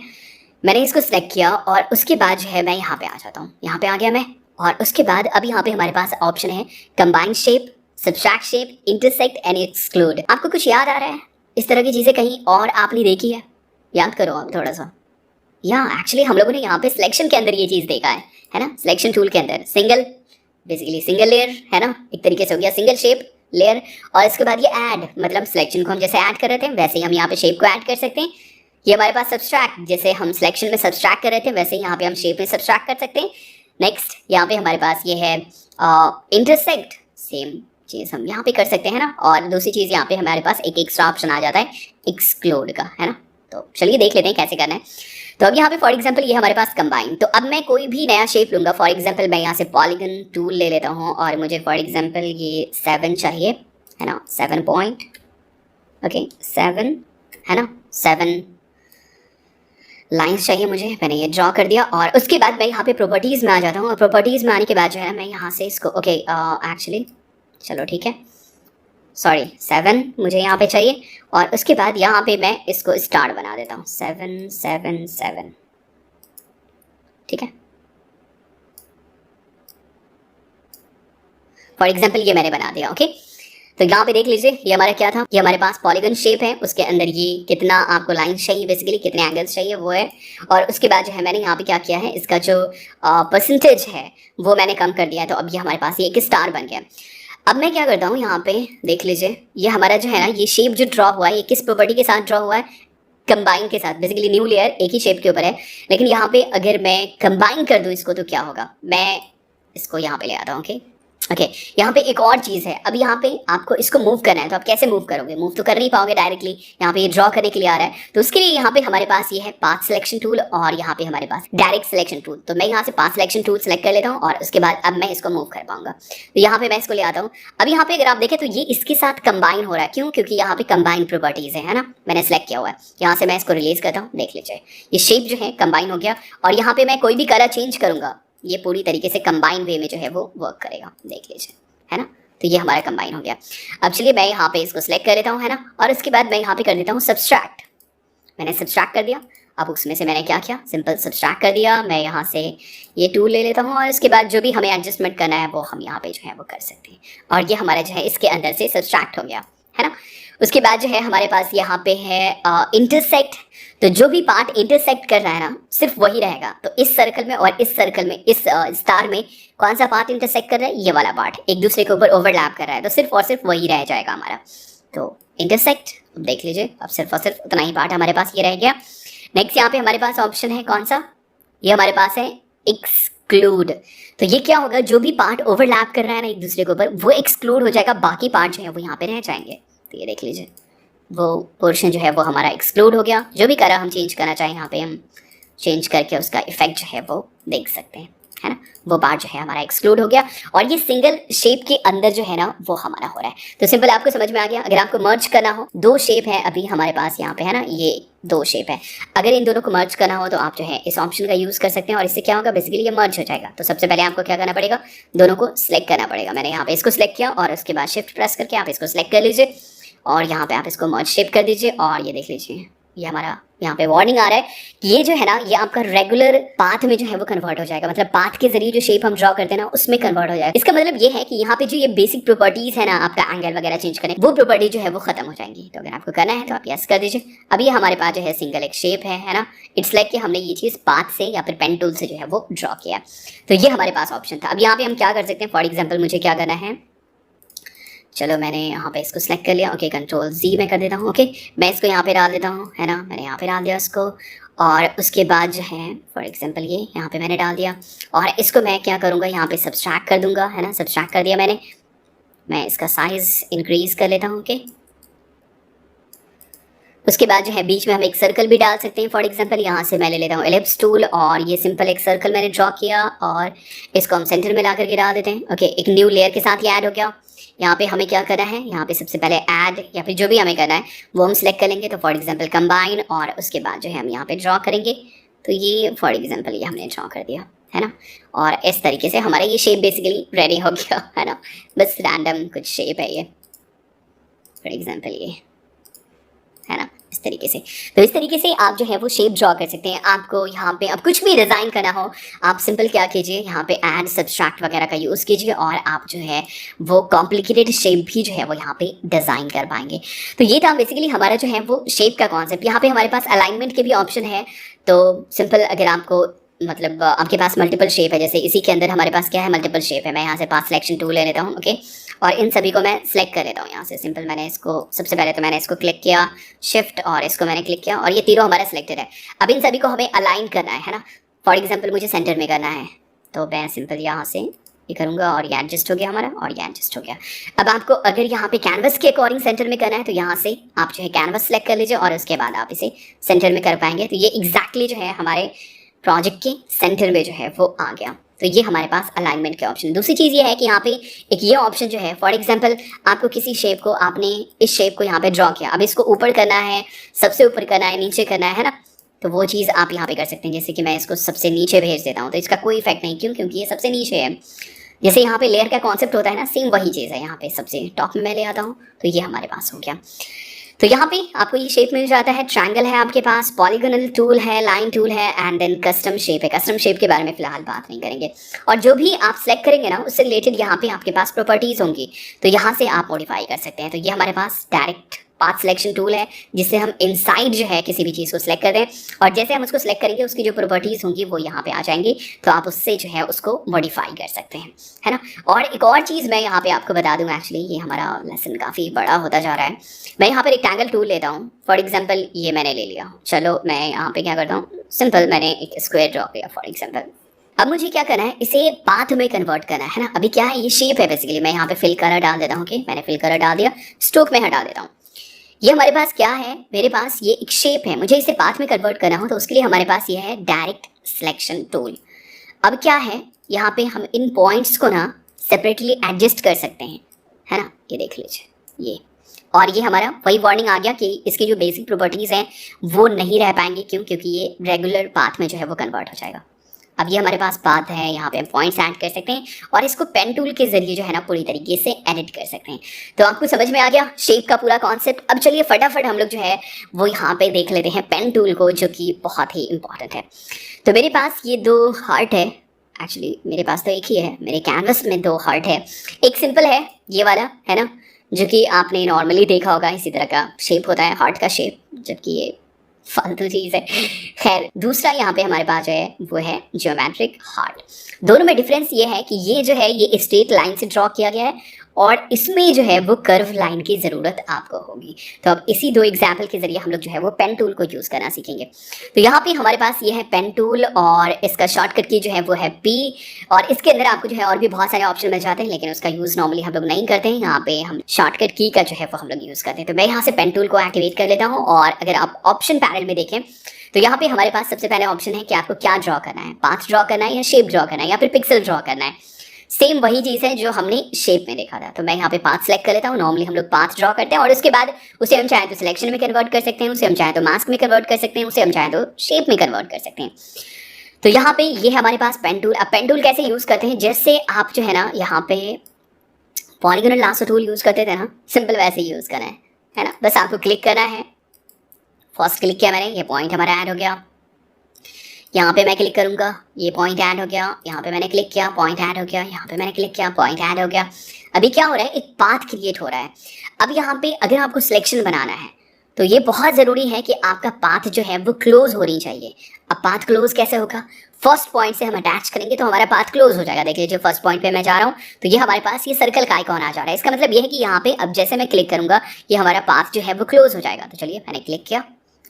मैंने इसको सिलेक्ट किया और उसके बाद जो है मैं यहाँ पे आ जाता हूँ। यहाँ पे आ गया मैं, और उसके बाद अब यहाँ पे हमारे पास ऑप्शन है combine shape, subtract shape, intersect and exclude. आपको कुछ याद आ रहा है इस तरह की चीज़ें कहीं और आपने देखी है? याद करो आप थोड़ा सा। या एक्चुअली हम लोगों ने यहाँ पे सिलेक्शन के अंदर ये चीज़ देखा है ना, सिलेक्शन टूल के अंदर सिंगल, बेसिकली सिंगल लेयर है ना, एक तरीके से हो गया सिंगल शेप लेयर। और इसके बाद ये ऐड, मतलब सिलेक्शन को हम जैसे ऐड कर रहे थे वैसे ही हम यहाँ पे शेप को ऐड कर सकते हैं। ये हमारे पास सब्सट्रैक्ट, जैसे हम सिलेक्शन में सब्सट्रैक्ट कर रहे थे वैसे ही यहाँ पे हम शेप में सब्सट्रैक्ट कर सकते हैं। नेक्स्ट यहाँ पे हमारे पास ये है इंटरसेक्ट, सेम चीज़ हम यहाँ पे कर सकते हैं ना। और दूसरी चीज़ यहाँ पे हमारे पास एक एक्स्ट्रा ऑप्शन आ जाता है एक्सक्लूड का, है ना। तो चलिए देख लेते हैं कैसे करना है। तो अब यहाँ पे फॉर एग्जांपल ये हमारे पास कंबाइन। तो अब मैं कोई भी नया शेप लूँगा, फॉर एग्जांपल मैं यहाँ से पॉलीगन टूल ले लेता हूँ और मुझे फॉर एग्जांपल ये 7 चाहिए, है ना, 7 पॉइंट, ओके 7 है ना, 7 लाइंस चाहिए मुझे। मैंने ये ड्रॉ कर दिया और उसके बाद मैं यहाँ पे प्रॉपर्टीज़ में आ जाता हूँ। और प्रॉपर्टीज़ में आने के बाद जो है मैं यहाँ से इसको ओके एक्चुअली चलो ठीक है, सॉरी 7 मुझे यहाँ पे चाहिए। और उसके बाद यहाँ पे मैं इसको स्टार बना देता हूँ 7 7 7, ठीक है। फॉर एग्जाम्पल ये मैंने बना दिया। ओके, तो यहाँ पे देख लीजिए ये हमारा क्या था, ये हमारे पास पॉलीगन शेप है, उसके अंदर ये कितना आपको लाइंस चाहिए, बेसिकली कितने एंगल्स चाहिए वो है। और उसके बाद जो है मैंने यहाँ पे क्या किया है, इसका जो परसेंटेज है वो मैंने कम कर दिया है। तो अब ये हमारे पास ये एक स्टार बन गया। अब मैं क्या करता हूँ, यहाँ पे देख लीजिए ये हमारा जो है ना, ये शेप जो ड्रॉ हुआ है ये किस प्रॉपर्टी के साथ ड्रॉ हुआ है, कंबाइन के साथ। बेसिकली न्यू लेयर एक ही शेप के ऊपर है, लेकिन यहाँ पे अगर मैं कंबाइन कर दूँ इसको तो क्या होगा, मैं इसको यहाँ पे ले आता हूँ। ओके, यहाँ पे एक और चीज़ है। अब यहाँ पे आपको इसको मूव करना है, तो आप कैसे मूव करोगे, मूव तो कर नहीं पाओगे डायरेक्टली। यहाँ पे ये ड्रॉ करने के लिए आ रहा है, तो उसके लिए यहाँ पे हमारे पास ये है पाथ सिलेक्शन टूल और यहाँ पे हमारे पास डायरेक्ट सिलेक्शन टूल। तो मैं यहाँ से पाथ सिलेक्शन टूल सेलेक्ट कर लेता हूँ और उसके बाद अब मैं इसको मूव कर पाऊंगा। तो यहाँ पे मैं इसको ले आता हूँ। अब यहाँ पे अगर आप देखें तो ये इसके साथ कंबाइन हो रहा है, क्यों, क्योंकि यहाँ पे कंबाइन प्रॉपर्टीज है ना, मैंने सेलेक्ट किया हुआ है। यहाँ से मैं इसको रिलीज करता हूँ, देख लीजिए ये शेप जो है कंबाइन हो गया। और यहाँ पे मैं कोई भी कलर चेंज करूंगा ये पूरी तरीके से कंबाइन वे में जो है वो वर्क करेगा, देख लीजिए, है ना। तो ये हमारा कंबाइन हो गया। अब चलिए मैं यहाँ पे इसको सिलेक्ट कर लेता हूँ, है ना, और उसके बाद मैं यहाँ पे कर देता हूँ सब्सट्रैक्ट। मैंने सब्सट्रैक्ट कर दिया। अब उसमें से मैंने क्या किया, सिंपल सब्सट्रैक्ट कर दिया। मैं यहाँ से ये टूल ले लेता हूँ और इसके बाद जो भी हमें एडजस्टमेंट करना है वो हम यहाँ पे जो है वो कर सकते हैं। और ये हमारा जो है इसके अंदर से सब्सट्रैक्ट हो गया, है ना। उसके बाद जो है हमारे पास यहाँ पे है इंटरसेक्ट। तो जो भी पार्ट इंटरसेक्ट कर रहा है ना सिर्फ वही रहेगा। तो इस सर्कल में और इस सर्कल में, इस स्टार में कौन सा पार्ट इंटरसेक्ट कर रहा है, ये वाला पार्ट एक दूसरे के ऊपर ओवरलैप कर रहा है, तो सिर्फ और सिर्फ वही रह जाएगा हमारा। तो इंटरसेक्ट देख लीजिए, अब सिर्फ और सिर्फ उतना ही पार्ट हमारे पास ये रह गया। नेक्स्ट यहाँ पे हमारे पास ऑप्शन है कौन सा, ये हमारे पास है एक्सक्लूड। तो ये क्या होगा, जो भी पार्ट ओवरलैप कर रहा है ना एक दूसरे के ऊपर, वो एक्सक्लूड हो जाएगा, बाकी पार्ट जो है वो यहाँ पे रह जाएंगे। तो ये देख लीजिए, वो पोर्शन जो है वो हमारा एक्सक्लूड हो गया। जो भी कलर हम चेंज करना चाहें यहाँ पे हम चेंज करके उसका इफेक्ट जो है वो देख सकते हैं, है ना। वो पार्ट जो है हमारा एक्सक्लूड हो गया और ये सिंगल शेप के अंदर जो है ना वो हमारा हो रहा है। तो सिंपल आपको समझ में आ गया। अगर आपको मर्ज करना हो, दो शेप है अभी हमारे पास यहाँ पे, है ना, ये दो शेप है। अगर इन दोनों को मर्ज करना हो तो आप जो है इस ऑप्शन का यूज कर सकते हैं और इससे क्या होगा, बेसिकली ये मर्ज हो जाएगा। तो सबसे पहले आपको क्या करना पड़ेगा, दोनों को सिलेक्ट करना पड़ेगा। मैंने यहाँ पे इसको सिलेक्ट किया और उसके बाद शिफ्ट प्रेस करके आप इसको सिलेक्ट कर लीजिए और यहाँ पे आप इसको मर्ज शेप कर दीजिए और ये देख लीजिए, ये हमारा यहाँ पे वार्निंग आ रहा है कि ये जो है ना ये आपका रेगुलर पाथ में जो है वो कन्वर्ट हो जाएगा। मतलब पाथ के जरिए जो शेप हम ड्रॉ करते हैं ना उसमें कन्वर्ट हो जाएगा। इसका मतलब ये है कि यहाँ पे जो ये बेसिक प्रॉपर्टीज है ना, आपका एंगल वगैरह चेंज करें, वो प्रॉपर्टी जो है वो खत्म हो जाएंगी। तो अगर आपको करना है तो आप यस कर दीजिए। अब ये हमारे पास जो है सिंगल एक शेप है ना। इट्स लाइक कि हमने ये चीज पाथ से या फिर पेन टूल से जो है वो ड्रॉ किया। तो ये हमारे पास ऑप्शन था। अब यहाँ पे हम क्या कर सकते हैं, फॉर एग्जाम्पल मुझे क्या करना है, चलो मैंने यहाँ पे इसको सिलेक्ट कर लिया। ओके, कंट्रोल Z मैं कर देता हूँ। ओके, मैं इसको यहाँ पे डाल देता हूँ, है ना। मैंने यहाँ पे डाल दिया इसको और उसके बाद जो है फॉर एग्जांपल ये यहाँ पे मैंने डाल दिया और इसको मैं क्या करूँगा, यहाँ पे सब्सट्रैक्ट कर दूंगा, है ना। सब्सट्रैक्ट कर दिया मैंने। मैं इसका साइज इंक्रीज कर लेता हूँ। ओके, उसके बाद जो है बीच में हम एक सर्कल भी डाल सकते हैं। फॉर एग्जांपल यहाँ से मैं ले लेता हूँ एलिप्स टूल और ये सिंपल एक सर्कल मैंने ड्रॉ किया और इसको हम सेंटर में ला करके डाल देते हैं। ओके, एक न्यू लेयर के साथ ये ऐड हो गया। यहाँ पे हमें क्या करना है, यहाँ पे सबसे पहले ऐड या फिर जो भी हमें करना है वो हम सिलेक्ट कर लेंगे। तो फॉर एग्जांपल कंबाइन और उसके बाद जो है हम यहाँ पे ड्रॉ करेंगे। तो ये फॉर एग्जांपल ये हमने ड्रॉ कर दिया, है ना। और इस तरीके से हमारा ये शेप बेसिकली रेडी हो गया, है ना। बस रैंडम कुछ शेप है ये, फॉर एग्जांपल ये, है ना, इस तरीके से। तो इस तरीके से आप जो है वो शेप ड्रॉ कर सकते हैं। आपको यहाँ पे अब कुछ भी डिज़ाइन करना हो, आप सिंपल क्या कीजिए, यहाँ पे ऐड सब्सट्रैक्ट वगैरह का यूज़ कीजिए और आप जो है वो कॉम्प्लिकेटेड शेप भी जो है वो यहाँ पे डिज़ाइन कर पाएंगे। तो ये था बेसिकली हमारा जो है वो शेप का कॉन्सेप्ट। यहाँ पे हमारे पास अलाइनमेंट के भी ऑप्शन है। तो सिंपल अगर आपको मतलब आपके पास मल्टीपल शेप है, जैसे इसी के अंदर हमारे पास क्या है, मल्टीपल शेप है। मैं यहाँ से पाथ सिलेक्शन टूल ले लेता हूँ। ओके, और इन सभी को मैं सिलेक्ट कर लेता हूँ यहाँ से। सिंपल मैंने इसको सबसे पहले तो मैंने इसको क्लिक किया, शिफ्ट और इसको मैंने क्लिक किया और ये तीनों हमारा सिलेक्टेड है। अब इन सभी को हमें अलाइन करना है ना। फॉर एग्जाम्पल मुझे सेंटर में करना है तो मैं सिंपल यहाँ से ये करूँगा और ये एडजस्ट हो गया हमारा और ये एडजस्ट हो गया। अब आपको अगर यहाँ पे कैनवस के अकॉर्डिंग सेंटर में करना है तो यहाँ से आप जो है कैनवस सेलेक्ट कर लीजिए और उसके बाद आप इसे सेंटर में कर पाएंगे। तो ये एग्जैक्टली जो है हमारे प्रोजेक्ट के सेंटर में जो है वो आ गया। तो ये हमारे पास अलाइनमेंट के ऑप्शन। दूसरी चीज़ ये है कि यहाँ पे एक ये ऑप्शन जो है, फॉर एग्जांपल आपको किसी शेप को, आपने इस शेप को यहाँ पे ड्रॉ किया, अब इसको ऊपर करना है, सबसे ऊपर करना है, नीचे करना है ना। तो वो चीज़ आप यहाँ पे कर सकते हैं। जैसे कि मैं इसको सबसे नीचे भेज देता हूँ तो इसका कोई इफेक्ट नहीं, क्यों, क्योंकि ये सबसे नीचे है। जैसे यहाँ पे लेयर का कॉन्सेप्ट होता है ना, सेम वही चीज़ है। यहाँ पे सबसे टॉप में मैं ले आता हूँ तो ये हमारे पास हो गया। तो यहाँ पे आपको ये शेप मिल जाता है। ट्रायंगल है आपके पास, पॉलीगोनल टूल है, लाइन टूल है एंड देन कस्टम शेप है। कस्टम शेप के बारे में फिलहाल बात नहीं करेंगे। और जो भी आप सेलेक्ट करेंगे ना उससे रिलेटेड यहाँ पे आपके पास प्रॉपर्टीज होंगी, तो यहाँ से आप मॉडिफाई कर सकते हैं। तो ये हमारे पास डायरेक्ट पाथ सिलेक्शन टूल है जिससे हम इनसाइड जो है किसी भी चीज़ को सिलेक्ट कर दें और जैसे हम उसको सिलेक्ट करेंगे उसकी जो प्रॉपर्टीज होंगी वो यहाँ पे आ जाएंगी। तो आप उससे जो है उसको मॉडिफाई कर सकते हैं, है ना। और एक और चीज़ मैं यहाँ पे आपको बता दूँ, एक्चुअली ये हमारा लेसन काफ़ी बड़ा होता जा रहा है। मैं यहाँ पर रेक्टेंगल टूल लेता हूँ। फॉर एग्जाम्पल ये मैंने ले लिया, चलो मैं यहाँ पे क्या करता हूँ, सिंपल मैंने एक स्क्वायर ड्रॉ किया फॉर एग्जाम्पल। अब मुझे क्या करना है, इसे पाथ में कन्वर्ट करना है ना। अभी क्या है, ये शेप है बेसिकली। मैं यहाँ पे फिल कलर डाल देता हूँ। ओके, मैंने फिल कलर डाल दिया, स्ट्रोक में हटा देता हूँ। ये हमारे पास क्या है, मेरे पास ये एक शेप है, मुझे इसे पाथ में कन्वर्ट करना हो तो उसके लिए हमारे पास ये है डायरेक्ट सिलेक्शन टूल। अब क्या है, यहाँ पे हम इन पॉइंट्स को ना सेपरेटली एडजस्ट कर सकते हैं, है ना। ये देख लीजिए ये, और ये हमारा वही वार्निंग आ गया कि इसकी जो बेसिक प्रॉपर्टीज़ हैं वो नहीं रह पाएंगी। क्यों, क्योंकि ये रेगुलर पाथ में जो है वो कन्वर्ट हो जाएगा। अब ये हमारे पास पाथ है, यहाँ पे हम पॉइंट्स ऐड कर सकते हैं और इसको पेन टूल के जरिए जो है ना पूरी तरीके से एडिट कर सकते हैं। तो आपको समझ में आ गया शेप का पूरा कॉन्सेप्ट। अब चलिए फटाफट हम लोग जो है वो यहाँ पे देख लेते हैं पेन टूल को, जो कि बहुत ही इंपॉर्टेंट है। तो मेरे पास ये दो हार्ट है, एक्चुअली मेरे पास तो एक ही है, मेरे कैनवस में दो हार्ट है। एक सिंपल है ये वाला, है ना, जो कि आपने नॉर्मली देखा होगा, इसी तरह का शेप होता है हार्ट का शेप, जबकि ये फालतू चीज़ है। खैर, दूसरा यहाँ पे हमारे पास जो है वो है ज्योमेट्रिक हार्ट। दोनों में डिफरेंस ये है कि ये जो है ये स्ट्रेट लाइन से ड्रॉ किया गया है और इसमें जो है वो कर्व लाइन की ज़रूरत आपको होगी। तो अब इसी दो एग्जाम्पल के ज़रिए हम लोग जो है वो पेन टूल को यूज़ करना सीखेंगे। तो यहाँ पे हमारे पास ये है पेन टूल और इसका शॉर्टकट की जो है वो है P, और इसके अंदर आपको जो है और भी बहुत सारे ऑप्शन मिल जाते हैं, लेकिन उसका यूज़ नॉर्मली हम लोग नहीं करते हैं। यहाँ पे हम शॉर्टकट की का जो है वो हम लोग यूज़ करते हैं। तो मैं यहाँ से पेन टूल को एक्टिवेट कर लेता हूँ, और अगर आप ऑप्शन पैनल में देखें तो यहाँ पे हमारे पास सबसे पहले ऑप्शन है कि आपको क्या ड्रॉ करना है, पाथ ड्रॉ करना है या शेप ड्रॉ करना है या फिर पिक्सल ड्रॉ करना है। सेम वही चीज़ है जो हमने शेप में देखा था। तो मैं यहाँ पे पाथ सेलेक्ट कर लेता हूँ। नॉर्मली हम लोग पाथ ड्रॉ करते हैं और उसके बाद उसे हम चाहे तो सिलेक्शन में कन्वर्ट कर सकते हैं, उसे हम चाहे तो मास्क में कन्वर्ट कर सकते हैं, उसे हम चाहे तो शेप में कन्वर्ट कर सकते हैं। तो यहाँ पे ये हमारे पास पेन टूल। अब पेन टूल कैसे यूज़ करते हैं, जैसे आप जो है ना यहाँ पे पॉलीगोनल लासो टूल यूज़ करते थे ना, सिंपल वैसे ही यूज़ करना है ना। बस आपको क्लिक करना है। फर्स्ट क्लिक किया मैंने, ये पॉइंट हमारा ऐड हो गया। यहाँ पे मैं क्लिक करूँगा, ये पॉइंट ऐड हो गया। यहाँ पे मैंने क्लिक किया, पॉइंट ऐड हो गया। यहाँ पे मैंने क्लिक किया, पॉइंट ऐड हो गया। अभी क्या हो रहा है, एक पाथ क्रिएट हो रहा है। अब यहाँ पे अगर आपको सिलेक्शन बनाना है तो ये बहुत ज़रूरी है कि आपका पाथ जो है वो क्लोज होनी चाहिए। अब पाथ क्लोज कैसे होगा, फर्स्ट पॉइंट से हम अटैच करेंगे तो हमारा पाथ क्लोज हो जाएगा। देख लीजिए फर्स्ट पॉइंट पे मैं जा रहा हूँ तो ये हमारे पास ये सर्कल का आइकॉन आ जा रहा है। इसका मतलब ये है कि यहाँ पे अब जैसे मैं क्लिक करूँगा ये हमारा पाथ जो है वो क्लोज हो जाएगा। तो चलिए मैंने क्लिक किया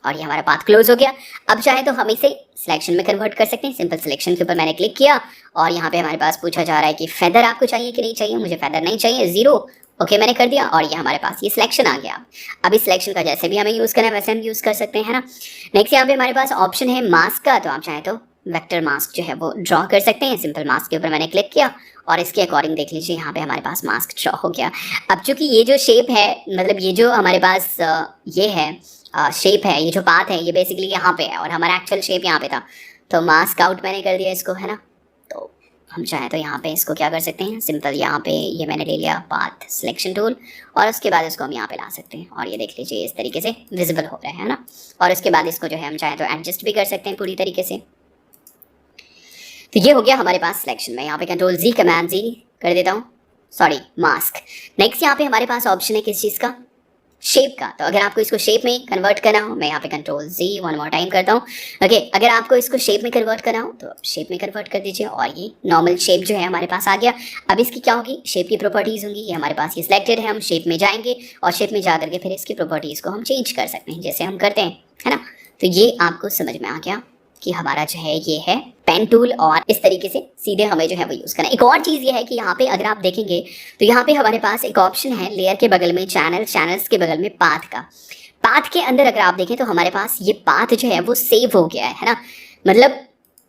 और ये हमारा पाथ क्लोज हो गया। अब चाहे तो हम इसे सिलेक्शन में कन्वर्ट कर सकते हैं। सिंपल सिलेक्शन के ऊपर मैंने क्लिक किया और यहाँ पे हमारे पास पूछा जा रहा है कि फेदर आपको चाहिए कि नहीं चाहिए। मुझे फेदर नहीं चाहिए, 0। ओके मैंने कर दिया और ये हमारे पास ये सिलेक्शन आ गया। अब इस सिलेक्शन का जैसे भी हमें यूज़ करना है वैसे हम यूज़ कर सकते हैं ना। नेक्स्ट यहाँ पे हमारे पास ऑप्शन है मास्क का। तो आप चाहे तो वेक्टर मास्क जो है वो ड्रॉ कर सकते हैं। सिंपल मास्क के ऊपर मैंने क्लिक किया और इसके अकॉर्डिंग देख लीजिए यहाँ पे हमारे पास मास्क ड्रॉ हो गया। अब चूंकि ये जो शेप है, मतलब ये जो हमारे पास ये है शेप है, ये जो पाथ है ये बेसिकली यहाँ पे है और हमारा एक्चुअल शेप यहाँ पे था, तो मास्क आउट मैंने कर दिया इसको, है ना। तो हम चाहें तो यहाँ पे इसको क्या कर सकते हैं, सिंपल यहाँ पे ये मैंने ले लिया पाथ सिलेक्शन टूल और उसके बाद इसको हम यहाँ पे ला सकते हैं और ये देख लीजिए इस तरीके से विजिबल हो रहा है ना। और उसके बाद इसको जो है हम चाहें तो एडजस्ट भी कर सकते हैं पूरी तरीके से। तो ये हो गया हमारे पास सिलेक्शन में। यहाँ पे कंट्रोल Z कमांड Z कर देता हूँ, सॉरी मास्क। नेक्स्ट यहाँ पे हमारे पास ऑप्शन है किस चीज़ का, शेप का। तो अगर आपको इसको शेप में कन्वर्ट करना हो, मैं यहाँ पे control Z one more time करता हूँ। ओके अगर आपको इसको शेप में कन्वर्ट करना हो तो शेप में कन्वर्ट कर दीजिए और ये नॉर्मल शेप जो है हमारे पास आ गया। अब इसकी क्या होगी, शेप की प्रॉपर्टीज़ होंगी, ये हमारे पास ये सिलेक्टेड है। हम शेप में जाएंगे और शेप में जा करके फिर इसकी प्रॉपर्टीज़ को हम चेंज कर सकते हैं जैसे हम करते हैं, है ना। तो ये आपको समझ में आ गया कि हमारा जो है ये है पेन टूल और इस तरीके से सीधे हमें जो है वो यूज़ करना है। एक और चीज़ ये है कि यहाँ पे अगर आप देखेंगे तो यहाँ पे हमारे पास एक ऑप्शन है लेयर के बगल में चैनल, चैनल्स के बगल में पाथ का। पाथ के अंदर अगर आप देखें तो हमारे पास ये पाथ जो है वो सेव हो गया है ना। मतलब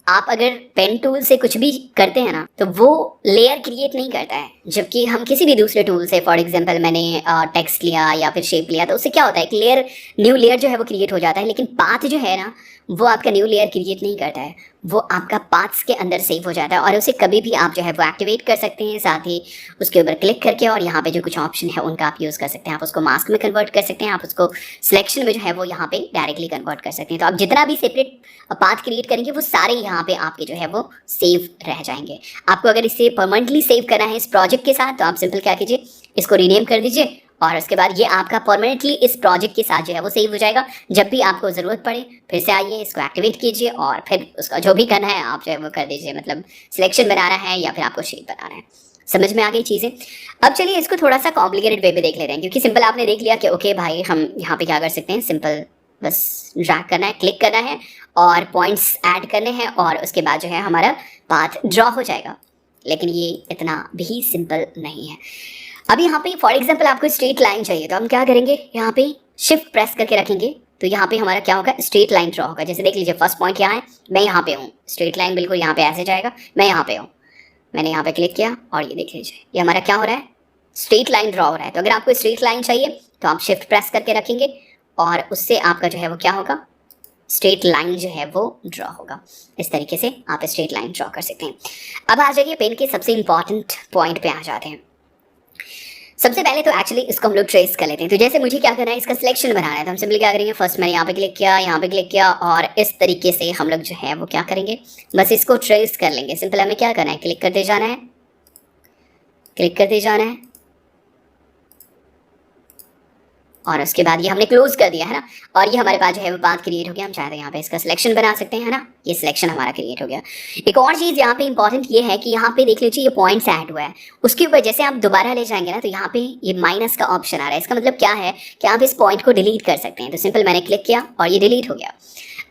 आप अगर पेन टूल से कुछ भी करते हैं ना तो वो लेयर क्रिएट नहीं करता है, जबकि हम किसी भी दूसरे टूल से, फॉर एग्जांपल मैंने टेक्स्ट लिया या फिर शेप लिया तो उससे क्या होता है, एक लेयर, न्यू लेयर जो है वो क्रिएट हो जाता है। लेकिन पाथ जो है ना वो आपका न्यू लेयर क्रिएट नहीं करता है, वो आपका पाथ्स के अंदर सेव हो जाता है और उसे कभी भी आप जो है वो एक्टिवेट कर सकते हैं। साथ ही उसके ऊपर क्लिक करके और यहाँ पे जो कुछ ऑप्शन है उनका आप यूज़ कर सकते हैं। आप उसको मास्क में कन्वर्ट कर सकते हैं, आप उसको सिलेक्शन में जो है वो यहाँ पे डायरेक्टली कन्वर्ट कर सकते हैं। तो आप जितना भी सेपरेट पाथ क्रिएट करेंगे वो सारे यहाँ पे आपके जो है वो सेव रह जाएंगे। आपको अगर इसे परमानेंटली सेव करना है इस प्रोजेक्ट के साथ तो आप सिंपल क्या कीजिए, इसको रीनेम कर दीजिए और उसके बाद ये आपका परमानेंटली इस प्रोजेक्ट के साथ जो है वो सेव हो जाएगा। जब भी आपको ज़रूरत पड़े फिर से आइए, इसको एक्टिवेट कीजिए और फिर उसका जो भी करना है आप जो है वो कर दीजिए। मतलब सिलेक्शन बनाना है या फिर आपको शेप बनाना है। समझ में आ गई चीज़ें। अब चलिए इसको थोड़ा सा कॉम्प्लिकेटेड वे में देख लेते हैं, क्योंकि सिंपल आपने देख लिया कि ओके भाई हम यहाँ पे क्या कर सकते हैं, सिंपल बस ड्रैग करना है, क्लिक करना है और पॉइंट्स ऐड करने हैं और उसके बाद जो है हमारा पाथ ड्रॉ हो जाएगा। लेकिन ये इतना भी सिंपल नहीं है। अब यहाँ पे फॉर एग्जांपल आपको स्ट्रेट लाइन चाहिए तो हम क्या करेंगे, यहाँ पे शिफ्ट प्रेस करके रखेंगे तो यहाँ पे हमारा क्या होगा, स्ट्रेट लाइन ड्रॉ होगा। जैसे देख लीजिए फर्स्ट पॉइंट यहाँ है, मैं यहाँ पे हूँ, स्ट्रेट लाइन बिल्कुल यहाँ पे ऐसे जाएगा, मैं यहाँ पे हूँ, मैंने यहाँ पे क्लिक किया और ये देख लीजिए ये हमारा क्या हो रहा है, स्ट्रेट लाइन ड्रॉ हो रहा है। तो अगर आपको स्ट्रेट लाइन चाहिए तो आप शिफ्ट प्रेस करके रखेंगे और उससे आपका जो है वो क्या होगा, स्ट्रेट लाइन जो है वो ड्रॉ होगा। इस तरीके से आप स्ट्रेट लाइन ड्रॉ कर सकते हैं। अब आ जाइए पेन के सबसे इंपॉर्टेंट पॉइंट पे आ जाते हैं। सबसे पहले तो एक्चुअली इसको हम लोग ट्रेस कर लेते हैं। तो जैसे मुझे क्या करना है, इसका सिलेक्शन बनाना है तो हम सिंपली क्या करेंगे, फर्स्ट मैंने यहाँ पे क्लिक किया, यहाँ पे क्लिक किया और इस तरीके से हम लोग जो है वो क्या करेंगे, बस इसको ट्रेस कर लेंगे। सिंपल हमें क्या करना है, क्लिक करते जाना है, क्लिक करते जाना है और उसके बाद ये हमने क्लोज कर दिया है ना, और ये हमारे पास जो है वो पाथ क्रिएट हो गया। हम चाहते हैं यहाँ पे इसका सिलेक्शन बना सकते हैं, है ना, ये सिलेक्शन हमारा क्रिएट हो गया। एक और चीज़ यहाँ पे इंपॉर्टेंट ये है कि यहाँ पे देख लीजिए ये पॉइंट्स ऐड हुआ है, उसके ऊपर जैसे आप दोबारा ले जाएंगे ना तो यहाँ पे ये माइनस का ऑप्शन आ रहा है। इसका मतलब क्या है कि आप इस पॉइंट को डिलीट कर सकते हैं। तो सिंपल मैंने क्लिक किया और ये डिलीट हो गया।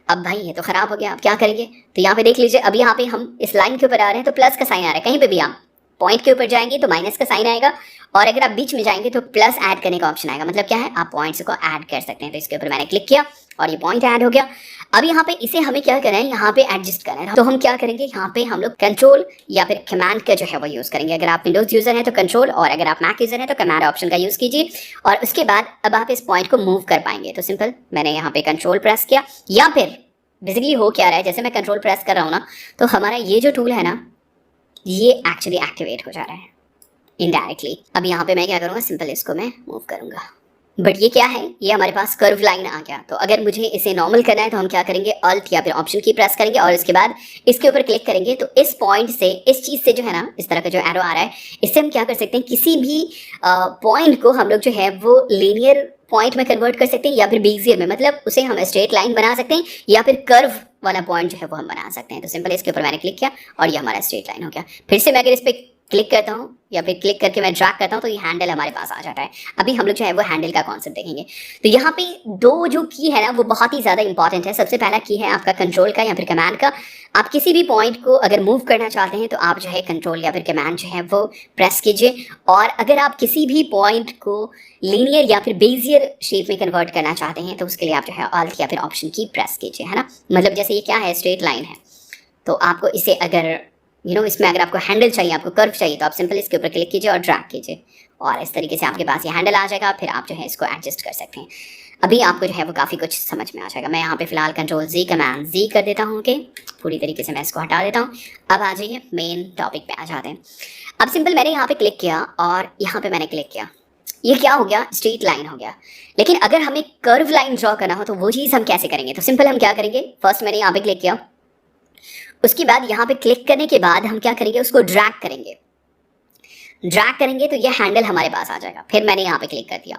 अब भाई ये तो खराब हो गया, अब क्या करेंगे? तो यहाँ पे देख लीजिए, अब यहाँ पे हम इस लाइन के ऊपर आ रहे हैं तो प्लस का साइन आ रहा है। कहीं पे भी आप पॉइंट के ऊपर जाएंगे तो माइनस का साइन आएगा, और अगर आप बीच में जाएंगे तो प्लस ऐड करने का ऑप्शन आएगा। मतलब क्या है, आप पॉइंट्स को ऐड कर सकते हैं। तो इसके ऊपर मैंने क्लिक किया और ये पॉइंट ऐड हो गया। अब यहाँ पे इसे हमें क्या करना है, यहाँ पे एडजस्ट करना है। तो हम क्या करेंगे, यहाँ पे हम लोग कंट्रोल या फिर कमांड का जो है वो यूज करेंगे। अगर आप विंडोज यूजर हैं तो कंट्रोल, और अगर आप मैक यूजर हैं तो कमांड ऑप्शन का यूज कीजिए। और उसके बाद अब आप इस पॉइंट को मूव कर पाएंगे। तो सिंपल मैंने यहाँ पे कंट्रोल प्रेस किया, या फिर बेसिकली हो क्या रहा है, जैसे मैं कंट्रोल प्रेस कर रहा हूँ ना तो हमारा ये जो टूल है ना ये एक्चुअली एक्टिवेट हो जा रहा है इनडायरेक्टली। अब यहाँ पे मैं क्या करूँगा, सिंपल इसको मैं मूव करूँगा। बट ये क्या है, ये हमारे पास कर्व लाइन आ गया। तो अगर मुझे इसे नॉर्मल करना है तो हम क्या करेंगे, अल्ट या फिर ऑप्शन की प्रेस करेंगे और इसके बाद इसके ऊपर क्लिक करेंगे। तो इस पॉइंट से, इस चीज़ से जो है ना, इस तरह का जो एरो आ रहा है, इससे हम क्या कर सकते हैं, किसी भी पॉइंट को हम लोग जो है वो लीनियर पॉइंट में कन्वर्ट कर सकते हैं या फिर बेजियर में, मतलब उसे हम स्ट्रेट लाइन बना सकते हैं या फिर कर्व वाला पॉइंट जो है वो हम बना सकते हैं। तो सिंपल इसके ऊपर मैंने क्लिक किया और ये हमारा स्ट्रेट लाइन हो गया। फिर से मैं अगर इस पर क्लिक करता हूँ या फिर क्लिक करके मैं ड्रैग करता हूँ तो ये हैंडल हमारे पास आ जाता है। अभी हम लोग जो है वो हैंडल का कॉन्सेप्ट देखेंगे। तो यहाँ पे दो जो की है ना वो बहुत ही ज़्यादा इंपॉर्टेंट है। सबसे पहला की है आपका कंट्रोल का या फिर कमांड का। आप किसी भी पॉइंट को अगर मूव करना चाहते हैं तो आप जो है कंट्रोल या फिर कमांड जो है वो प्रेस कीजिए। और अगर आप किसी भी पॉइंट को लीनियर या फिर बेजियर शेप में कन्वर्ट करना चाहते हैं तो उसके लिए आप जो है ऑल्ट या फिर ऑप्शन की प्रेस कीजिए, है ना। मतलब जैसे ये क्या है, स्ट्रेट लाइन है, तो आपको इसे अगर इसमें अगर आपको हैंडल चाहिए, आपको कर्व चाहिए, तो आप सिंपल इसके ऊपर क्लिक कीजिए और ड्रैग कीजिए और इस तरीके से आपके पास ये हैंडल आ जाएगा। फिर आप जो है इसको एडजस्ट कर सकते हैं। अभी आपको जो है वो काफ़ी कुछ समझ में आ जाएगा। मैं यहाँ पे फिलहाल कंट्रोल जी कमांड जी कर देता हूँ। ओके, पूरी तरीके से मैं इसको हटा देता हूँ। अब आ जाइए मेन टॉपिक पे आ जाते हैं। अब सिंपल मैंने यहाँ पे क्लिक किया और यहाँ पे मैंने क्लिक किया, ये क्या हो गया, स्ट्रेट लाइन हो गया। लेकिन अगर हमें कर्व लाइन ड्रॉ करना हो तो वो चीज़ हम कैसे करेंगे? तो सिंपल हम क्या करेंगे, फर्स्ट मैंने यहाँ पे क्लिक किया, उसके बाद यहाँ पे क्लिक करने के बाद हम क्या करेंगे, उसको ड्रैग करेंगे। ड्रैग करेंगे तो ये हैंडल हमारे पास आ जाएगा। फिर मैंने यहाँ पे क्लिक कर दिया।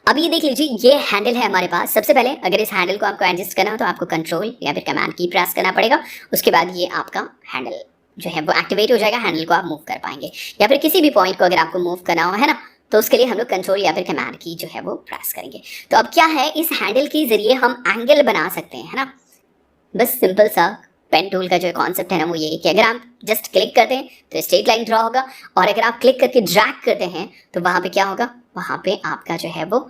अब ये देख लीजिए, ये हैंडल है हमारे पास। सबसे पहले अगर इस हैंडल को आपको एडजस्ट करना हो तो आपको कंट्रोल या फिर कमांड की प्रेस करना पड़ेगा। उसके बाद ये आपका हैंडल जो है वो एक्टिवेट हो जाएगा। हैंडल को आप मूव कर पाएंगे या फिर किसी भी पॉइंट को अगर आपको मूव करना हो, है ना, तो उसके लिए हम लोग कंट्रोल या फिर कमांड की जो है वो प्रेस करेंगे। तो अब क्या है, इस हैंडल के जरिए हम एंगल बना सकते हैं, है ना। बस सिंपल सा पेन टूल का जो कॉन्सेप्ट है ना वो ये है कि अगर आप जस्ट क्लिक करते हैं तो स्ट्रेट लाइन ड्रॉ होगा, और अगर आप क्लिक करके ड्रैग करते हैं तो वहाँ पे क्या होगा, वहाँ पे आपका जो है वो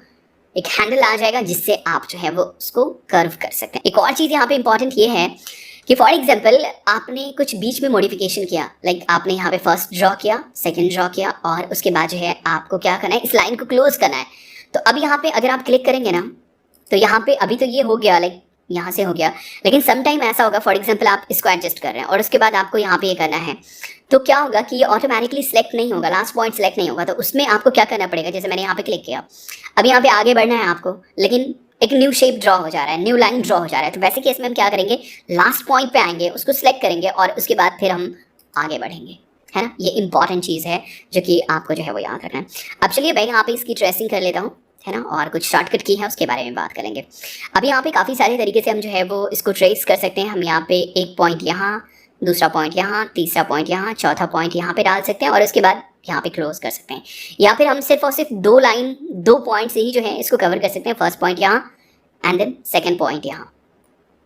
एक हैंडल आ जाएगा जिससे आप जो है वो उसको कर्व कर सकते हैं। एक और चीज़ यहाँ पे इंपॉर्टेंट ये है कि फॉर एग्जाम्पल आपने कुछ बीच में मॉडिफिकेशन किया, लाइक आपने यहाँ पे फर्स्ट ड्रॉ किया, सेकेंड ड्रॉ किया, और उसके बाद जो है आपको क्या करना है, इस लाइन को क्लोज करना है। तो अब यहाँ पे अगर आप क्लिक करेंगे ना तो यहाँ पे अभी तो ये हो गया, लाइक यहाँ से हो गया, लेकिन सम टाइम ऐसा होगा, फॉर एग्जांपल आप इसको एडजस्ट कर रहे हैं और उसके बाद आपको यहाँ पे ये करना है, तो क्या होगा कि ये ऑटोमेटिकली सिलेक्ट नहीं होगा, लास्ट पॉइंट सिलेक्ट नहीं होगा। तो उसमें आपको क्या करना पड़ेगा, जैसे मैंने यहाँ पे क्लिक किया, अब यहाँ पे आगे बढ़ना है आपको, लेकिन एक न्यू शेप ड्रॉ हो जा रहा है, न्यू लाइन ड्रॉ हो जा रहा है। तो वैसे केस में हम क्या करेंगे, लास्ट पॉइंट पे आएंगे, उसको सिलेक्ट करेंगे और उसके बाद फिर हम आगे बढ़ेंगे, है ना। ये इंपॉर्टेंट चीज़ है जो कि आपको जो है वो याद रखना है। अब चलिए मैं यहाँ पे इसकी ट्रेसिंग कर लेता हूँ, है ना, और कुछ शॉर्टकट की है उसके बारे में बात करेंगे। अब यहाँ पे काफ़ी सारे तरीके से हम जो है वो इसको ट्रेस कर सकते हैं। हम यहाँ पे एक पॉइंट यहाँ, दूसरा पॉइंट यहाँ, तीसरा पॉइंट यहाँ, चौथा पॉइंट यहाँ पे डाल सकते हैं और उसके बाद यहाँ पे क्लोज कर सकते हैं। या फिर हम सिर्फ और सिर्फ दो पॉइंट से ही जो है इसको कवर कर सकते हैं। फर्स्ट पॉइंट यहाँ एंड देन सेकेंड पॉइंट यहाँ,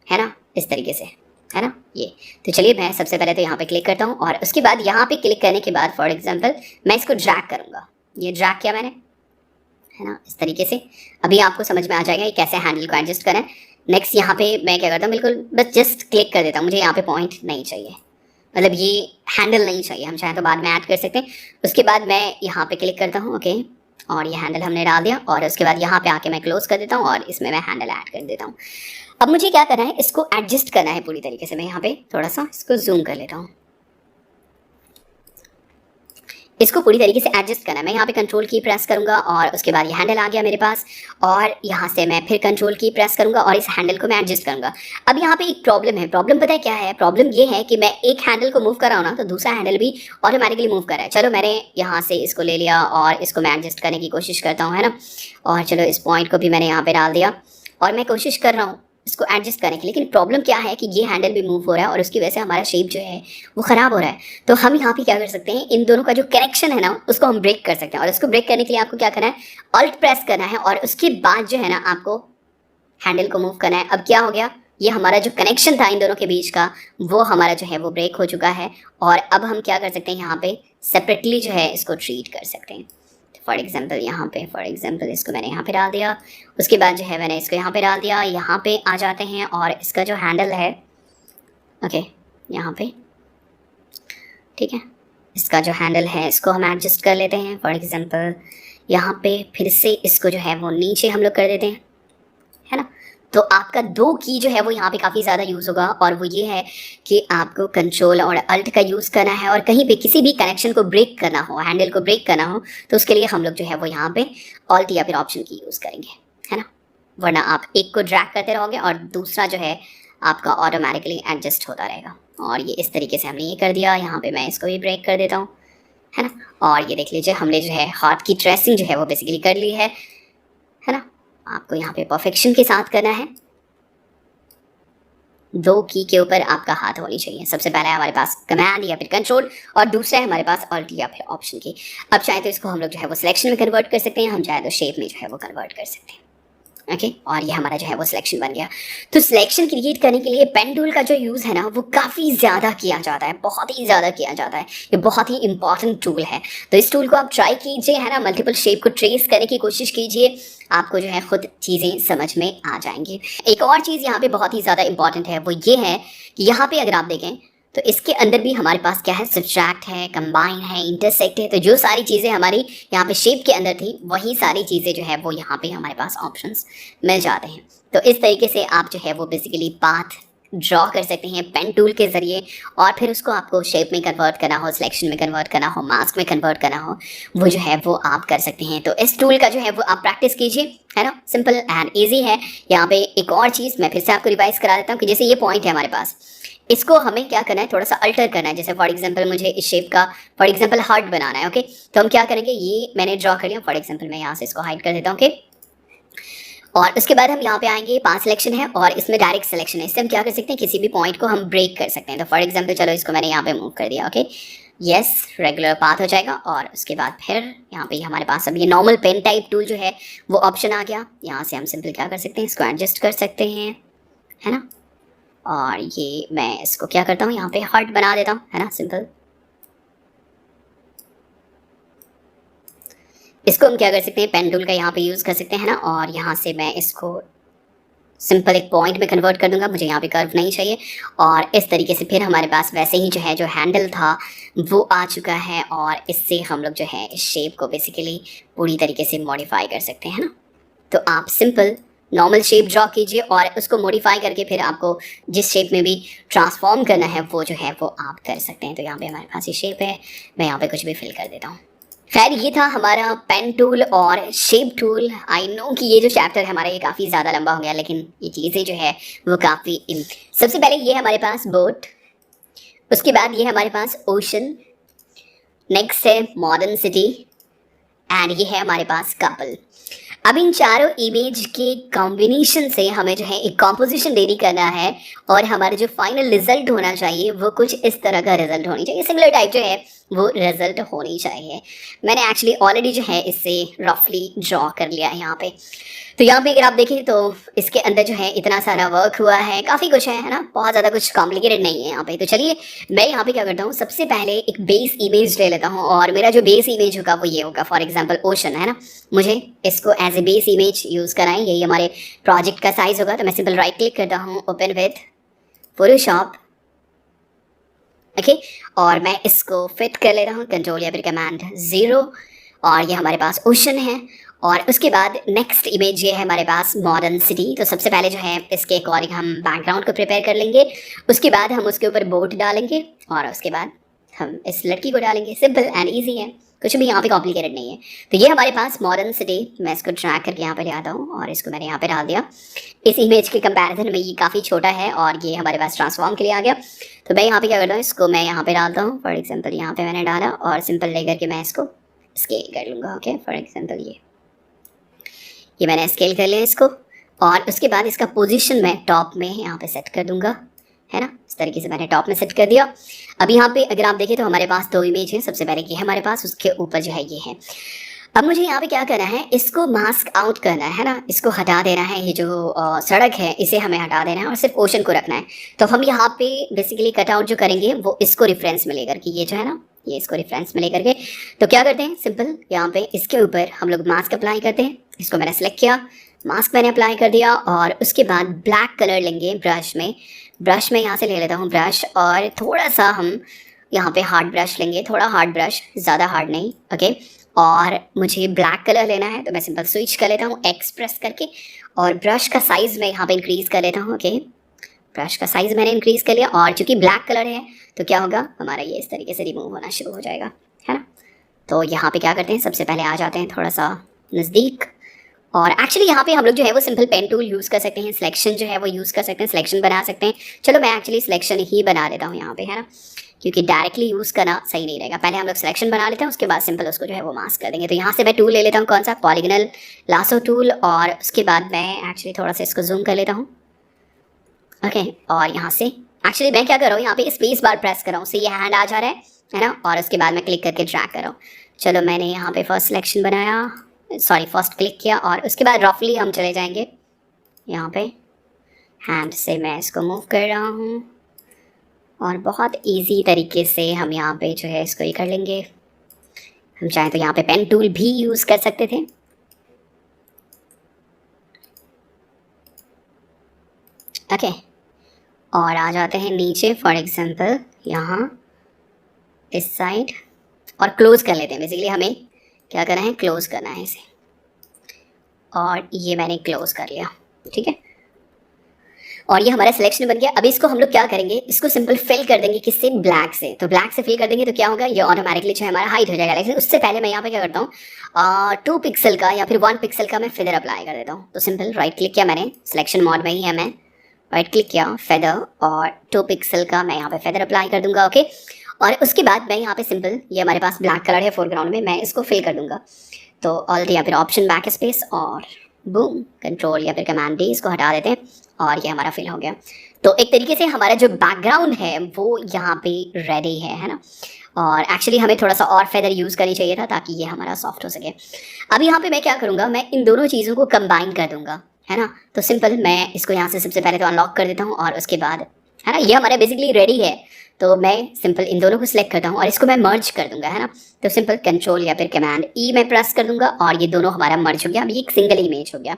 है ना, इस तरीके से, है ना ये। तो चलिए मैं सबसे पहले तो यहाँ पे क्लिक करता हूँ और उसके बाद यहाँ पे क्लिक करने के बाद फॉर एग्जाम्पल मैं इसको ड्रैग करूँगा। ये ड्रैग किया मैंने, है ना, इस तरीके से। अभी आपको समझ में आ जाएगा ये कैसे हैंडल को एडजस्ट करें। नेक्स्ट यहाँ पे मैं क्या करता हूँ, बिल्कुल बस जस्ट क्लिक कर देता हूँ। मुझे यहाँ पे पॉइंट नहीं चाहिए, मतलब ये हैंडल नहीं चाहिए, हम चाहें तो बाद में ऐड कर सकते हैं। उसके बाद मैं यहाँ पे क्लिक करता हूँ, ओके, और ये हैंडल हमने डाल दिया और उसके बाद यहाँ पे आके मैं क्लोज कर देता हूँ और इसमें मैं हैंडल ऐड कर देता हूँ। अब मुझे क्या करना है, इसको एडजस्ट करना है पूरी तरीके से। मैं यहाँ पे थोड़ा सा इसको जूम कर लेता हूँ। इसको पूरी तरीके से एडजस्ट करना है। मैं यहाँ पे कंट्रोल की प्रेस करूंगा और उसके बाद ये हैंडल आ गया मेरे पास, और यहाँ से मैं फिर कंट्रोल की प्रेस करूंगा और इस हैंडल को मैं एडजस्ट करूंगा। अब यहाँ पे एक प्रॉब्लम है, प्रॉब्लम पता है क्या है? प्रॉब्लम ये है कि मैं एक हैंडल को मूव कर रहा हूँ ना, तो दूसरा हैंडल भी ऑटोमेटिकली मूव कर रहा है। चलो मैंने यहाँ से इसको ले लिया और इसको मैं एडजस्ट करने की कोशिश करता हूँ, है ना। और चलो इस पॉइंट को भी मैंने यहाँ पे डाल दिया और मैं कोशिश कर रहा हूँ इसको एडजस्ट करने की। लेकिन प्रॉब्लम क्या है कि ये हैंडल भी मूव हो रहा है और उसकी वजह से हमारा शेप जो है वो ख़राब हो रहा है। तो हम यहाँ पे क्या कर सकते हैं, इन दोनों का जो कनेक्शन है ना उसको हम ब्रेक कर सकते हैं। और इसको ब्रेक करने के लिए आपको क्या करना है, ऑल्ट प्रेस करना है और उसके बाद जो है ना आपको हैंडल को मूव करना है। अब क्या हो गया, ये हमारा जो कनेक्शन था इन दोनों के बीच का वो हमारा जो है वो ब्रेक हो चुका है। और अब हम क्या कर सकते हैं, यहाँ पे सेपरेटली जो है इसको ट्रीट कर सकते हैं। फॉर एग्जाम्पल यहाँ पे, फॉर एग्जाम्पल इसको मैंने यहाँ पे डाल दिया, उसके बाद जो है मैंने इसको यहाँ पे डाल दिया। यहाँ पे आ जाते हैं और इसका जो हैंडल है, ओके यहाँ पे, ठीक है, इसका जो हैंडल है इसको हम एडजस्ट कर लेते हैं। फॉर एग्जाम्पल यहाँ पे फिर से इसको जो है वो नीचे हम लोग कर देते हैं, है ना। तो आपका 2 की जो है वो यहाँ पे काफ़ी ज़्यादा यूज़ होगा, और वो ये है कि आपको कंट्रोल और अल्ट का यूज़ करना है। और कहीं पे किसी भी कनेक्शन को ब्रेक करना हो, हैंडल को ब्रेक करना हो, तो उसके लिए हम लोग जो है वो यहाँ पे अल्ट या फिर ऑप्शन की यूज़ करेंगे, है ना। वरना आप एक को ड्रैग करते रहोगे और दूसरा जो है आपका ऑटोमेटिकली एडजस्ट होता रहेगा। और ये इस तरीके से हमने ये कर दिया। यहाँ पर मैं इसको भी ब्रेक कर देता हूँ, है ना। और ये देख लीजिए हमने जो है हाथ की ट्रेसिंग जो है वो बेसिकली कर ली है ना। आपको यहाँ पे परफेक्शन के साथ करना है। 2 की के ऊपर आपका हाथ होनी चाहिए। सबसे पहला है हमारे पास कमांड या फिर कंट्रोल, और दूसरा है हमारे पास ऑल्ट या फिर ऑप्शन की। अब चाहे तो इसको हम लोग जो है वो सिलेक्शन में कन्वर्ट कर सकते हैं, हम चाहे तो शेप में जो है वो कन्वर्ट कर सकते हैं, ओके। और ये हमारा जो है वो सिलेक्शन बन गया। तो सिलेक्शन क्रिएट करने के लिए पेन टूल का जो यूज़ है ना वो काफ़ी ज़्यादा किया जाता है, बहुत ही ज़्यादा किया जाता है। ये बहुत ही इंपॉर्टेंट टूल है। तो इस टूल को आप ट्राई कीजिए, है ना। मल्टीपल शेप को ट्रेस करने की कोशिश कीजिए, आपको जो है खुद चीज़ें समझ में आ जाएंगी। एक और चीज़ यहाँ पे बहुत ही ज़्यादा इंपॉर्टेंट है, वो ये है कि यहाँ पे अगर आप देखें तो इसके अंदर भी हमारे पास क्या है, सब्ट्रैक्ट है, कंबाइन है, इंटरसेक्ट है। तो जो सारी चीज़ें हमारी यहाँ पे शेप के अंदर थी वही सारी चीज़ें जो है वो यहाँ पे हमारे पास ऑप्शंस मिल जाते हैं। तो इस तरीके से आप जो है वो बेसिकली पाथ ड्रॉ कर सकते हैं पेन टूल के ज़रिए, और फिर उसको आपको शेप में कन्वर्ट करना हो, सिलेक्शन में कन्वर्ट करना हो, मास्क में कन्वर्ट करना हो, वो जो है वो आप कर सकते हैं। तो इस टूल का जो है वो आप प्रैक्टिस कीजिए, है ना। सिंपल एंड ईजी है। यहाँ पे एक और चीज़ मैं फिर से आपको रिवाइज करा देता हूँ कि जैसे ये पॉइंट है हमारे पास, इसको हमें क्या करना है, थोड़ा सा अल्टर करना है। जैसे फॉर एग्जांपल मुझे इस शेप का फॉर एग्जांपल हार्ट बनाना है, ओके। तो हम क्या करेंगे, ये मैंने ड्रॉ कर लिया। फॉर एग्जांपल मैं यहाँ से इसको हाइड कर देता हूँ, ओके। और उसके बाद हम यहाँ पे आएंगे, 5 सिलेक्शन है और इसमें डायरेक्ट सिलेक्शन है। इससे हम क्या कर सकते हैं, किसी भी पॉइंट को हम ब्रेक कर सकते हैं। तो फॉर एग्जांपल चलो इसको मैंने यहाँ पे मूव कर दिया, ओके, यस, रेगुलर पाथ हो जाएगा। और उसके बाद फिर यहाँ पे हमारे पास अब ये नॉर्मल पेन टाइप टूल जो है वो ऑप्शन आ गया। यहाँ से हम सिंपल क्या कर सकते हैं, इसको एडजस्ट कर सकते हैं, है ना। और ये मैं इसको क्या करता हूँ, यहाँ पे हार्ट बना देता हूँ, है ना, सिंपल। इसको हम क्या कर सकते हैं, पेन टूल का यहाँ पे यूज़ कर सकते हैं ना। और यहाँ से मैं इसको सिंपल एक पॉइंट में कन्वर्ट कर दूंगा, मुझे यहाँ पे कर्व नहीं चाहिए। और इस तरीके से फिर हमारे पास वैसे ही जो है जो हैंडल था वो आ चुका है, और इससे हम लोग जो है इस शेप को बेसिकली पूरी तरीके से मॉडिफाई कर सकते हैं ना। तो आप सिंपल नॉर्मल शेप ड्रॉ कीजिए और उसको मॉडिफाई करके फिर आपको जिस शेप में भी ट्रांसफॉर्म करना है वो जो है वो आप कर सकते हैं। तो यहाँ पे हमारे पास ये शेप है, मैं यहाँ पे कुछ भी फिल कर देता हूँ। खैर ये था हमारा पेन टूल और शेप टूल। आई नो कि ये जो चैप्टर है हमारा ये काफ़ी ज़्यादा लंबा हो गया, लेकिन ये चीज़ें जो है वो काफ़ी सबसे पहले ये हमारे पास बोट, उसके बाद ये हमारे पास ओशन, नेक्स्ट है मॉडर्न सिटी, एंड ये है हमारे पास कपल। अब इन चारों इमेज के कॉम्बिनेशन से हमें जो है एक कॉम्पोजिशन रेडी करना है, और हमारा जो फाइनल रिजल्ट होना चाहिए वो कुछ इस तरह का रिजल्ट होनी चाहिए, सिमिलर टाइप जो है वो रिजल्ट होनी चाहिए। मैंने एक्चुअली ऑलरेडी जो है इससे रफली ड्रॉ कर लिया है यहाँ पे। तो यहाँ पे अगर आप देखें तो इसके अंदर जो है इतना सारा वर्क हुआ है, काफ़ी कुछ है ना, बहुत ज़्यादा कुछ कॉम्प्लिकेटेड नहीं है यहाँ पे। तो चलिए मैं यहाँ पे क्या करता हूँ, सबसे पहले एक बेस इमेज ले लेता हूँ, और मेरा जो बेस इमेज होगा वो ये होगा, फॉर एग्जाम्पल ओशन, है ना। मुझे इसको as a base image use कराएं, यही हमारे प्रोजेक्ट का साइज़ होगा। तो मैं सिंपल राइट क्लिक करता हूँ, ओपन विद फोटोशॉप, ओके। और मैं इसको फिट कर ले रहा हूँ, कंट्रोल या फिर कमांड 0, और ये हमारे पास ओशन है। और उसके बाद नेक्स्ट इमेज ये है हमारे पास मॉडर्न सिटी। तो सबसे पहले जो है इसके अकॉर्डिंग हम बैकग्राउंड को प्रिपेयर कर लेंगे, उसके बाद हम उसके ऊपर बोट डालेंगे, और उसके बाद हम इस लड़की को डालेंगे, सिंपल एंड ईजी है, कुछ भी यहाँ पे कॉम्प्लिकेटेड नहीं है। तो ये हमारे पास मॉडर्न सिटी, मैं इसको ड्रैग करके यहाँ पे ले आता हूँ और इसको मैंने यहाँ पे डाल दिया। इस इमेज के कंपैरिजन में ये काफ़ी छोटा है और ये हमारे पास ट्रांसफॉर्म के लिए आ गया। तो मैं यहाँ पे क्या करता हूँ, इसको मैं यहाँ पे डालता हूँ। फॉर एग्जाम्पल यहाँ पे मैंने डाला और सिंपल लेकर के मैं इसको स्केल कर लूँगा। ओके, फॉर एग्जाम्पल ये मैंने स्केल कर लिया इसको, और उसके बाद इसका पोजीशन मैं टॉप में यहाँ पे सेट कर दूंगा, है ना। इस तरीके से मैंने टॉप में सेट कर दिया। अब यहाँ पे अगर आप देखें तो हमारे पास दो इमेज है। सबसे पहले ये है हमारे पास, उसके ऊपर जो है ये है। अब मुझे यहाँ पे क्या करना है, इसको मास्क आउट करना है ना, इसको हटा देना है। ये जो सड़क है इसे हमें हटा देना है और सिर्फ ओशन को रखना है। तो हम यहाँ पे बेसिकली कट आउट जो करेंगे वो इसको रेफरेंस में लेकर के, ये जो है ना, ये इसको रेफरेंस में लेकर के तो क्या करते हैं, सिंपल यहाँ पे इसके ऊपर हम लोग मास्क अप्लाई करते हैं। इसको मैंने सेलेक्ट किया, मास्क मैंने अप्लाई कर दिया और उसके बाद ब्लैक कलर लेंगे ब्रश में यहाँ से ले लेता हूँ ब्रश, और थोड़ा सा हम यहाँ पे हार्ड ब्रश लेंगे, थोड़ा हार्ड ब्रश, ज़्यादा हार्ड नहीं। ओके, और मुझे ब्लैक कलर लेना है तो मैं सिंपल स्विच कर लेता हूँ एक्स प्रेस करके, और ब्रश का साइज़ मैं यहाँ पे इंक्रीज़ कर लेता हूँ। ओके, ब्रश का साइज़ मैंने इंक्रीज़ कर लिया, और चूँकि ब्लैक कलर है तो क्या होगा, हमारा ये इस तरीके से रिमूव होना शुरू हो जाएगा, है ना। तो यहाँ पे क्या करते हैं, सबसे पहले आ जाते हैं थोड़ा सा नज़दीक, और एक्चुअली यहाँ पे हम लोग जो है वो सिंपल पेन टूल यूज़ कर सकते हैं, सिलेक्शन जो है वो यूज़ कर सकते हैं, सिलेक्शन बना सकते हैं। चलो मैं एक्चुअली सिलेक्शन ही बना लेता हूँ यहाँ पे, है ना, क्योंकि डायरेक्टली यूज़ करना सही नहीं रहेगा। पहले हम लोग सिलेक्शन बना लेते हैं, उसके बाद सिंपल उसको जो है वो मास्क कर देंगे। तो यहाँ से मैं टूल ले लेता हूँ, कौन सा, पॉलीगनल लासो टूल, और उसके बाद मैं एक्चुअली थोड़ा सा इसको जूम कर लेता हूँ। ओके, और यहाँ से एक्चुअली मैं क्या कर रहा हूँ, यहाँ पे स्पेस बार प्रेस कर रहा हूँ, उससे ये हैंड आ जा रहा है ना, और उसके बाद मैं क्लिक करके ड्रैग कर रहा हूँ। चलो मैंने यहाँ पे फर्स्ट सिलेक्शन बनाया, सॉरी फर्स्ट क्लिक किया, और उसके बाद रफली हम चले जाएंगे यहाँ पे, हैंड से मैं इसको मूव कर रहा हूँ, और बहुत इजी तरीके से हम यहाँ पे जो है इसको ये कर लेंगे। हम चाहें तो यहाँ पे पेन टूल भी यूज़ कर सकते थे। ओके, और आ जाते हैं नीचे, फॉर एग्जांपल यहाँ इस साइड, और क्लोज कर लेते हैं। बेसिकली हमें क्या करना है, क्लोज करना है इसे, और ये मैंने क्लोज कर लिया, ठीक है, और ये हमारा सिलेक्शन बन गया। अभी इसको हम लोग क्या करेंगे, इसको सिंपल फिल कर देंगे, किससे, ब्लैक से। तो ब्लैक से फिल कर देंगे तो क्या होगा, ये ऑटोमेटिकली जो है हमारा हाइट हो जाएगा। लेकिन उससे पहले मैं यहाँ पे क्या करता हूँ, 2 पिक्सल का या फिर 1 पिक्सल का मैं फेदर अप्लाई कर देता हूँ। तो सिंपल राइट क्लिक किया मैंने, सिलेक्शन मोड में ही है, मैं राइट क्लिक किया, फेदर, और 2 पिक्सल का मैं यहाँ पे फेदर अप्लाई कर दूंगा। ओके, और उसके बाद मैं यहाँ पे सिंपल, ये हमारे पास ब्लैक कलर है फोरग्राउंड में, मैं इसको फिल कर दूंगा। तो ऑलरेडी या फिर ऑप्शन बैक स्पेस और बूम, कंट्रोल या फिर कमांड डी, इसको हटा देते हैं, और ये हमारा फिल हो गया। तो एक तरीके से हमारा जो बैकग्राउंड है वो यहाँ पे रेडी है ना। और एक्चुअली हमें थोड़ा सा और फेदर यूज़ करनी चाहिए था ताकि ये हमारा सॉफ्ट हो सके। अब यहाँ पे मैं क्या करूँगा, मैं इन दोनों चीज़ों को कंबाइन कर दूंगा, है ना। तो सिंपल मैं इसको यहाँ से सबसे पहले तो अनलॉक कर देता हूँ, और उसके बाद, है ना, ये हमारा बेसिकली रेडी है। तो मैं सिंपल इन दोनों को सिलेक्ट करता हूँ और इसको मैं मर्ज कर दूंगा, है ना। तो सिंपल कंट्रोल या फिर कमांड ई मैं प्रेस कर दूंगा, और ये दोनों हमारा मर्ज हो गया। अभी एक सिंगल इमेज हो गया।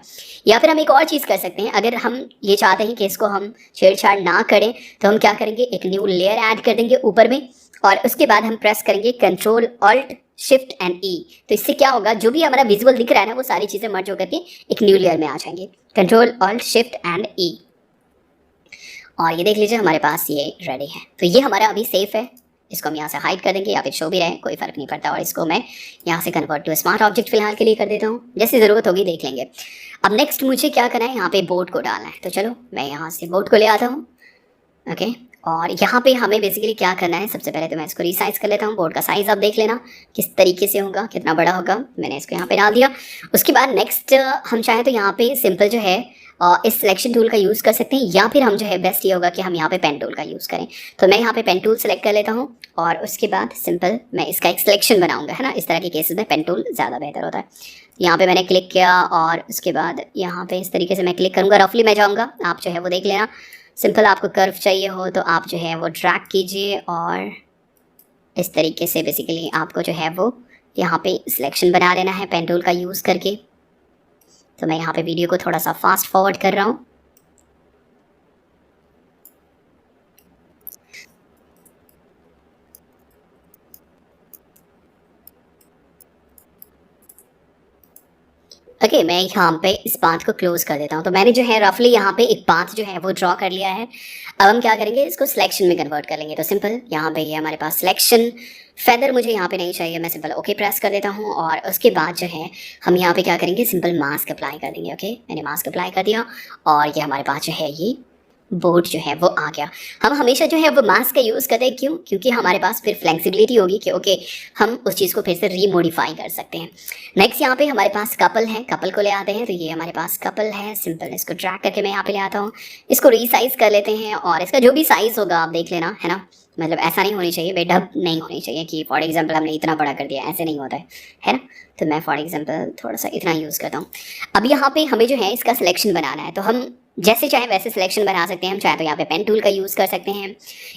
या फिर हम एक और चीज़ कर सकते हैं, अगर हम ये चाहते हैं कि इसको हम छेड़छाड़ ना करें तो हम क्या करेंगे, एक न्यू लेयर ऐड कर देंगे ऊपर में, और उसके बाद हम प्रेस करेंगे कंट्रोल ऑल्ट शिफ्ट एंड ई। तो इससे क्या होगा, जो भी हमारा विजुअल दिख रहा है ना, वो सारी चीज़ें मर्ज होकर के एक न्यू लेयर में आ जाएंगे। कंट्रोल ऑल्ट शिफ्ट एंड ई, और ये देख लीजिए हमारे पास ये रेडी है। तो ये हमारा अभी सेफ है। इसको हम यहाँ से हाइड कर देंगे या फिर शो भी रहे, कोई फर्क नहीं पड़ता। और इसको मैं यहाँ से कन्वर्ट टू स्मार्ट ऑब्जेक्ट फिलहाल के लिए कर देता हूँ, जैसी ज़रूरत होगी देख लेंगे। अब नेक्स्ट मुझे क्या करना है, यहाँ पे बोर्ड को डालना है। तो चलो मैं यहाँ से बोर्ड को ले आता हूँ। ओके, और यहाँ पे हमें बेसिकली क्या करना है, सबसे पहले तो मैं इसको रिसाइज कर लेता हूँ। बोर्ड का साइज़ आप देख लेना किस तरीके से होगा, कितना बड़ा होगा। मैंने इसको यहाँ पे डाल दिया। उसके बाद नेक्स्ट हम चाहें तो यहाँ पे सिंपल जो है इस सिलेक्शन टूल का यूज़ कर सकते हैं, या फिर हम जो है बेस्ट ये होगा कि हम यहाँ पे पेन टूल का यूज़ करें। तो मैं यहाँ पे पेन टूल सेलेक्ट कर लेता हूँ, और उसके बाद सिंपल मैं इसका एक सिलेक्शन बनाऊंगा, है ना। इस तरह के केसेस में पेन टूल ज़्यादा बेहतर होता है। यहाँ पे मैंने क्लिक किया, और उसके बाद यहाँ पे इस तरीके से मैं क्लिक करूँगा, रफली मैं जाऊँगा, आप जो है वो देख लेना। सिंपल आपको कर्व चाहिए हो तो आप जो है वो ड्रैग कीजिए, और इस तरीके से बेसिकली आपको जो है वो यहाँ पे सिलेक्शन बना लेना है पेन टूल का यूज़ करके। तो मैं यहाँ पे वीडियो को थोड़ा सा फास्ट फॉरवर्ड कर रहा हूँ। ओके, मैं यहाँ पे इस पाथ को क्लोज कर देता हूँ। तो मैंने जो है रफली यहाँ पे एक पाथ जो है वो ड्रॉ कर लिया है। अब हम क्या करेंगे, इसको सिलेक्शन में कन्वर्ट कर लेंगे। तो सिंपल यहाँ पे ये हमारे पास सिलेक्शन, फेदर मुझे यहाँ पे नहीं चाहिए, मैं सिंपल ओके प्रेस कर देता हूँ। और उसके बाद जो है हम यहाँ पे क्या करेंगे, सिंपल मास्क अप्लाई कर देंगे। ओके, मैंने मास्क अप्लाई कर दिया और ये हमारे पास जो है ये बोर्ड जो है वो आ गया। हम हमेशा जो है वो मास्क का यूज़ करते हैं, क्यों? क्योंकि हमारे पास फिर फ्लेक्सिबिलिटी होगी कि ओके हम उस चीज़ को फिर से रीमोडिफाई कर सकते हैं। नेक्स्ट यहाँ पे हमारे पास कपल है, कपल को ले आते हैं। तो ये हमारे पास कपल है, सिंपल इसको ड्रैग करके मैं यहाँ पे ले आता हूँ। इसको रीसाइज कर लेते हैं और इसका जो भी साइज़ होगा आप देख लेना, है ना। मतलब ऐसा नहीं होनी चाहिए, बेढब नहीं होनी चाहिए कि फॉर एग्जाम्पल हमने इतना बड़ा कर दिया, ऐसे नहीं होता है ना। तो मैं फॉर एग्जाम्पल थोड़ा सा इतना यूज़ करता हूँ। अब यहाँ पे हमें जो है इसका सिलेक्शन बनाना है, तो हम जैसे चाहे वैसे सिलेक्शन बना सकते हैं। हम चाहे तो यहाँ पे पेन टूल का यूज़ कर सकते हैं,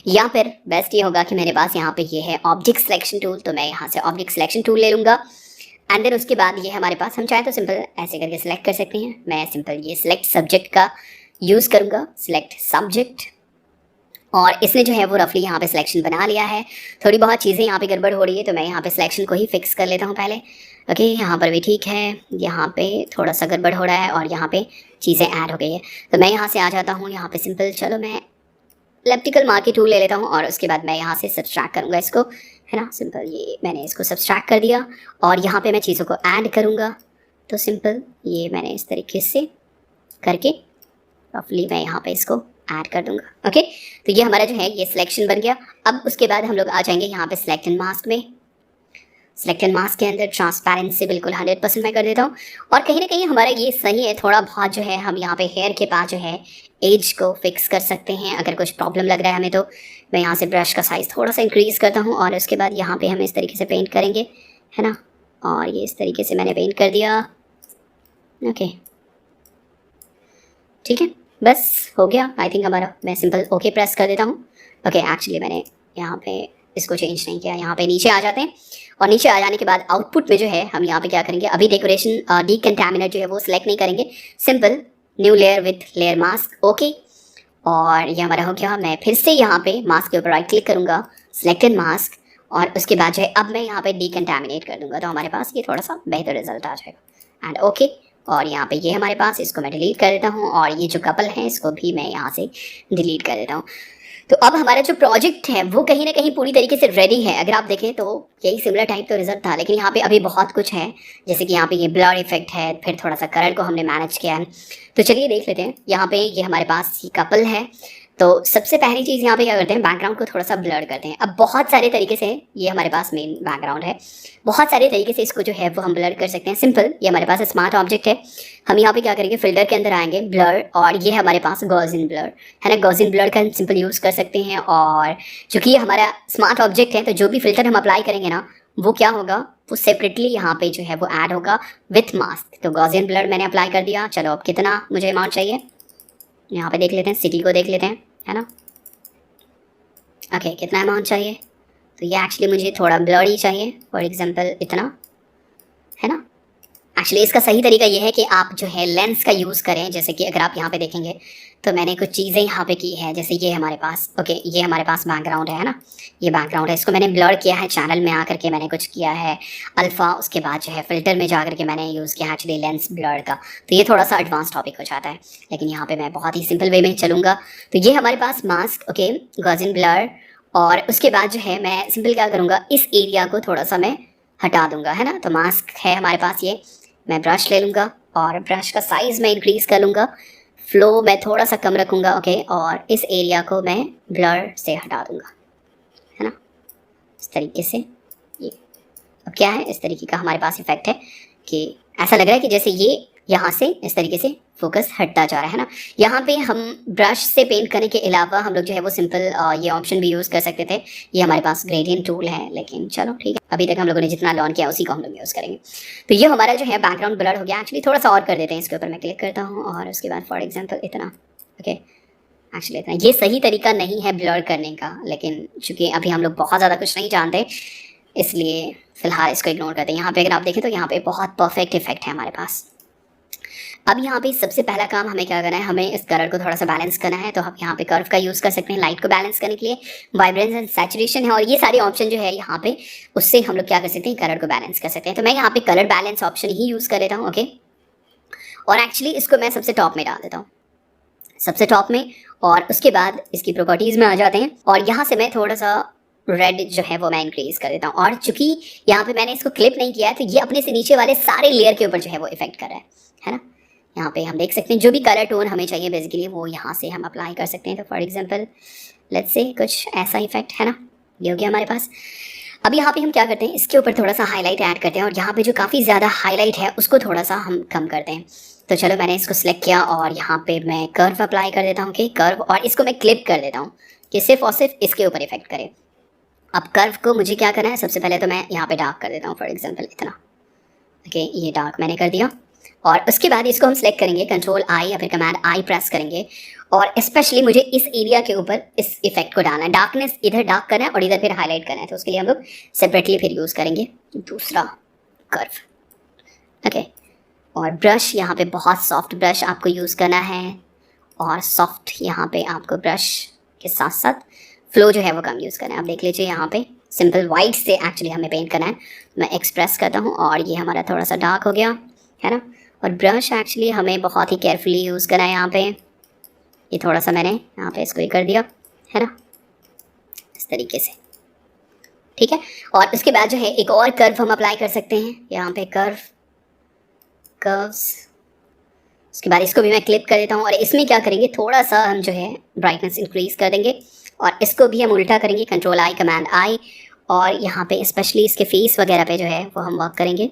या फिर बेस्ट ये होगा कि मेरे पास यहाँ पे ये है ऑब्जेक्ट सिलेक्शन टूल। तो मैं यहाँ से ऑब्जेक्ट सिलेक्शन टूल ले लूँगा एंड देन उसके बाद ये हमारे पास, हम चाहे तो सिंपल ऐसे करके सिलेक्ट कर सकते हैं। मैं सिंपल ये सिलेक्ट सब्जेक्ट का यूज़ करूँगा, सिलेक्ट सब्जेक्ट, और इसने जो है वो रफली यहाँ पे सिलेक्शन बना लिया है। थोड़ी बहुत चीज़ें यहाँ पे गड़बड़ हो रही है, तो मैं यहाँ पे सिलेक्शन को ही फिक्स कर लेता हूँ पहले। ओके, यहाँ पर भी ठीक है, यहाँ पे थोड़ा सा गड़बड़ हो रहा है और यहाँ पे चीज़ें ऐड हो गई है। तो मैं यहाँ से आ जाता हूँ, यहाँ पे सिंपल चलो मैं इलेप्टिकल मार्के टूल ले लेता हूँ और उसके बाद मैं यहाँ से सब्सट्रैक्ट करूँगा इसको, है ना। सिंपल ये मैंने इसको सब्सट्रैक्ट कर दिया और यहाँ पे मैं चीज़ों को ऐड करूँगा। तो सिंपल ये मैंने इस तरीके से करके रफली मैं यहाँ पे इसको ऐड कर दूंगा। ओके, तो ये हमारा जो है ये सिलेक्शन बन गया। अब उसके बाद हम लोग आ जाएंगे यहाँ पे सिलेक्ट एंड मास्क में। सिलेक्ट एंड मास्क के अंदर ट्रांसपेरेंसी बिल्कुल 100% मैं कर देता हूँ। और कहीं ना कहीं हमारा ये सही है, थोड़ा बहुत जो है हम यहाँ पे हेयर के पास जो है एज को फिक्स कर सकते हैं अगर कुछ प्रॉब्लम लग रहा है हमें। तो मैं यहाँ से ब्रश का साइज़ थोड़ा सा इंक्रीज़ करता हूँ और उसके बाद यहाँ पे हम इस तरीके से पेंट करेंगे, है ना। और ये इस तरीके से मैंने पेंट कर दिया। ओके, ठीक है, बस हो गया आई थिंक हमारा। मैं सिंपल ओके प्रेस कर देता हूँ। ओके, एक्चुअली मैंने यहाँ पे इसको चेंज नहीं किया। यहाँ पे नीचे आ जाते हैं और नीचे आ जाने के बाद आउटपुट में जो है हम यहाँ पे क्या करेंगे, अभी डेकोरेशन डीकंटामिनेट जो है वो सिलेक्ट नहीं करेंगे, simple new layer with layer mask. Okay, और ये हमारा हो गया। मैं फिर से यहाँ पे मास्क के ऊपर राइट क्लिक करूँगा, सिलेक्टेड मास्क, और उसके बाद जो है अब मैं यहाँ पे डीकंटामिनेट कर दूँगा, तो हमारे पास ये थोड़ा सा बेहतर रिजल्ट आ जाएगा। एंड ओके, और यहाँ पे ये हमारे पास, इसको मैं डिलीट कर देता हूँ और ये जो कपल है इसको भी मैं यहाँ से डिलीट कर देता हूँ। तो अब हमारा जो प्रोजेक्ट है वो कहीं ना कहीं पूरी तरीके से रेडी है। अगर आप देखें तो यही सिमिलर टाइप तो रिजल्ट था, लेकिन यहाँ पे अभी बहुत कुछ है, जैसे कि यहाँ पे ये ब्लर इफेक्ट है, फिर थोड़ा सा कलर को हमने मैनेज किया है। तो चलिए देख लेते हैं। यहाँ पे ये हमारे पास ये कपल है, तो सबसे पहली चीज़ यहाँ पे क्या करते हैं, बैकग्राउंड को थोड़ा सा ब्लर करते हैं। अब बहुत सारे तरीके से, ये हमारे पास मेन बैकग्राउंड है, बहुत सारे तरीके से इसको जो है वो हम ब्लर कर सकते हैं। सिंपल ये हमारे पास स्मार्ट ऑब्जेक्ट है, हम यहाँ पे क्या करेंगे, फिल्टर के अंदर आएंगे, ब्लर, और ये हमारे पास गॉसियन ब्लर है ना। गॉसियन ब्लर का हम सिंपल यूज़ कर सकते हैं। और चूँकि ये हमारा स्मार्ट ऑब्जेक्ट है, तो जो भी फिल्टर हम अप्लाई करेंगे ना, वो क्या होगा, वो सेपरेटली यहाँ पे जो है वो ऐड होगा विथ मास्क। तो गॉसियन ब्लर मैंने अप्लाई कर दिया। चलो अब कितना मुझे अमाउंट चाहिए, यहाँ पे देख लेते हैं, सिटी को देख लेते हैं, है ना। ओके, कितना अमाउंट चाहिए, तो ये एक्चुअली मुझे थोड़ा ब्लरी चाहिए, फॉर एग्जांपल इतना, है ना। एक्चुअली इसका सही तरीका ये है कि आप जो है लेंस का यूज़ करें। जैसे कि अगर आप यहाँ पे देखेंगे तो मैंने कुछ चीज़ें यहाँ पे की है, जैसे ये हमारे पास, ओके, ये हमारे पास बैकग्राउंड है ना, ये बैकग्राउंड है, इसको मैंने ब्लर किया है, चैनल में आकर के मैंने कुछ किया है अल्फ़ा, उसके बाद जो है फिल्टर में जा करके मैंने यूज़ किया एक्चुअली लेंस ब्लर का। तो ये थोड़ा सा एडवांस टॉपिक हो जाता है, लेकिन यहाँ पर मैं बहुत ही सिंपल वे में चलूँगा। तो ये हमारे पास मास्क, ओके, गॉसियन ब्लर, और उसके बाद जो है मैं सिंपल क्या करूँगा, इस एरिया को थोड़ा सा मैं हटा दूँगा, है ना। तो मास्क है हमारे पास, ये मैं ब्रश ले लूँगा और ब्रश का साइज़ मैं इंक्रीज़ कर लूँगा, फ्लो मैं थोड़ा सा कम रखूँगा, ओके, और इस एरिया को मैं ब्लर से हटा दूँगा, है ना, इस तरीके से। ये अब क्या है, इस तरीके का हमारे पास इफेक्ट है कि ऐसा लग रहा है कि जैसे ये यहाँ से इस तरीके से फोकस हटता जा रहा है ना। यहाँ पे हम ब्रश से पेंट करने के अलावा हम लोग जो है वो सिंपल ये ऑप्शन भी यूज़ कर सकते थे। ये हमारे पास ग्रेडियंट टूल है, लेकिन चलो ठीक है, अभी तक हम लोगों ने जितना लर्न किया उसी को हम लोग यूज़ करेंगे। तो ये हमारा जो है बैकग्राउंड ब्लर हो गया। एक्चुअली थोड़ा सा और कर देते हैं, इसके ऊपर मैं क्लिक करता हूँ और उसके बाद फॉर एग्जाम्पल इतना, ओके, एक्चुअली इतना। ये सही तरीका नहीं है ब्लर करने का, लेकिन चूँकि अभी हम लोग बहुत ज़्यादा कुछ नहीं जानते, इसलिए फ़िलहाल इसको इग्नोर करते हैं। यहाँ पे अगर आप देखें तो यहाँ पे बहुत परफेक्ट इफेक्ट है हमारे पास। अब यहाँ पे सबसे पहला काम हमें क्या करना है, हमें इस कलर को थोड़ा सा बैलेंस करना है। तो हम यहाँ पे कर्व का यूज़ कर सकते हैं लाइट को बैलेंस करने के लिए, वाइब्रेंस एंड सैचुरेशन है, और ये सारे ऑप्शन जो है यहाँ पे, उससे हम लोग क्या कर सकते हैं, कलर को बैलेंस कर सकते हैं। तो मैं यहाँ पे कलर बैलेंस ऑप्शन ही यूज़ कर लेता हूँ, ओके। और एक्चुअली इसको मैं सबसे टॉप में डाल देता हूँ, सबसे टॉप में। और उसके बाद इसकी प्रॉपर्टीज़ में आ जाते हैं और यहाँ से मैं थोड़ा सा रेड जो है वो मैं इंक्रीज कर देता हूँ। और चूंकि यहाँ पे मैंने इसको क्लिप नहीं किया है तो ये अपने से नीचे वाले सारे लेयर के ऊपर जो है वो इफेक्ट कर रहा है ना। यहाँ पे हम देख सकते हैं जो भी कलर टोन हमें चाहिए बेसिकली वो यहाँ से हम अप्लाई कर सकते हैं। तो फॉर एग्जांपल लेट्स से कुछ ऐसा इफेक्ट है ना, ये हो गया हमारे पास। अब यहाँ पे हम क्या करते हैं, इसके ऊपर थोड़ा सा हाईलाइट ऐड करते हैं और यहाँ पे जो काफ़ी ज़्यादा हाईलाइट है उसको थोड़ा सा हम कम करते हैं। तो चलो मैंने इसको सिलेक्ट किया और यहाँ पे मैं कर्व अप्लाई कर देता हूँ कि कर्व, और इसको मैं क्लिप कर देता हूँ कि सिर्फ और सिर्फ इसके ऊपर इफेक्ट करे। अब कर्व को मुझे क्या करना है, सबसे पहले तो मैं यहाँ पे डार्क कर देता हूँ फॉर एग्जांपल इतना। ओके, ये डार्क मैंने कर दिया और उसके बाद इसको हम सेलेक्ट करेंगे, कंट्रोल आई या फिर कमांड आई प्रेस करेंगे और स्पेशली मुझे इस एरिया के ऊपर इस इफेक्ट को डालना है। डार्कनेस इधर डार्क करना है और इधर फिर हाईलाइट करना है, तो उसके लिए हम लोग सेपरेटली फिर यूज़ करेंगे दूसरा कर्व। ओके, और ब्रश यहाँ पे बहुत सॉफ्ट ब्रश आपको यूज़ करना है और सॉफ्ट यहाँ पे आपको ब्रश के साथ साथ फ्लो जो है वो कम यूज़ करना है। आप देख लीजिए यहाँ पे सिंपल वाइट से एक्चुअली हमें पेंट करना है। मैं एक्सप्रेस करता हूँ और ये हमारा थोड़ा सा डार्क हो गया है ना। और ब्रश एक्चुअली हमें बहुत ही केयरफुली यूज़ करना है। यहाँ पे ये थोड़ा सा मैंने यहाँ पे इसको ही कर दिया है ना, इस तरीके से, ठीक है। और उसके बाद जो है एक और कर्व हम अप्लाई कर सकते हैं यहाँ पे, कर्व्स। उसके बाद इसको भी मैं क्लिप कर देता हूँ और इसमें क्या करेंगे, थोड़ा सा हम जो है ब्राइटनेस इंक्रीज कर देंगे और इसको भी हम उल्टा करेंगे, कंट्रोल आई कमांड आई, और यहाँ पे स्पेशली इसके फेस वगैरह पे जो है वो हम वर्क करेंगे।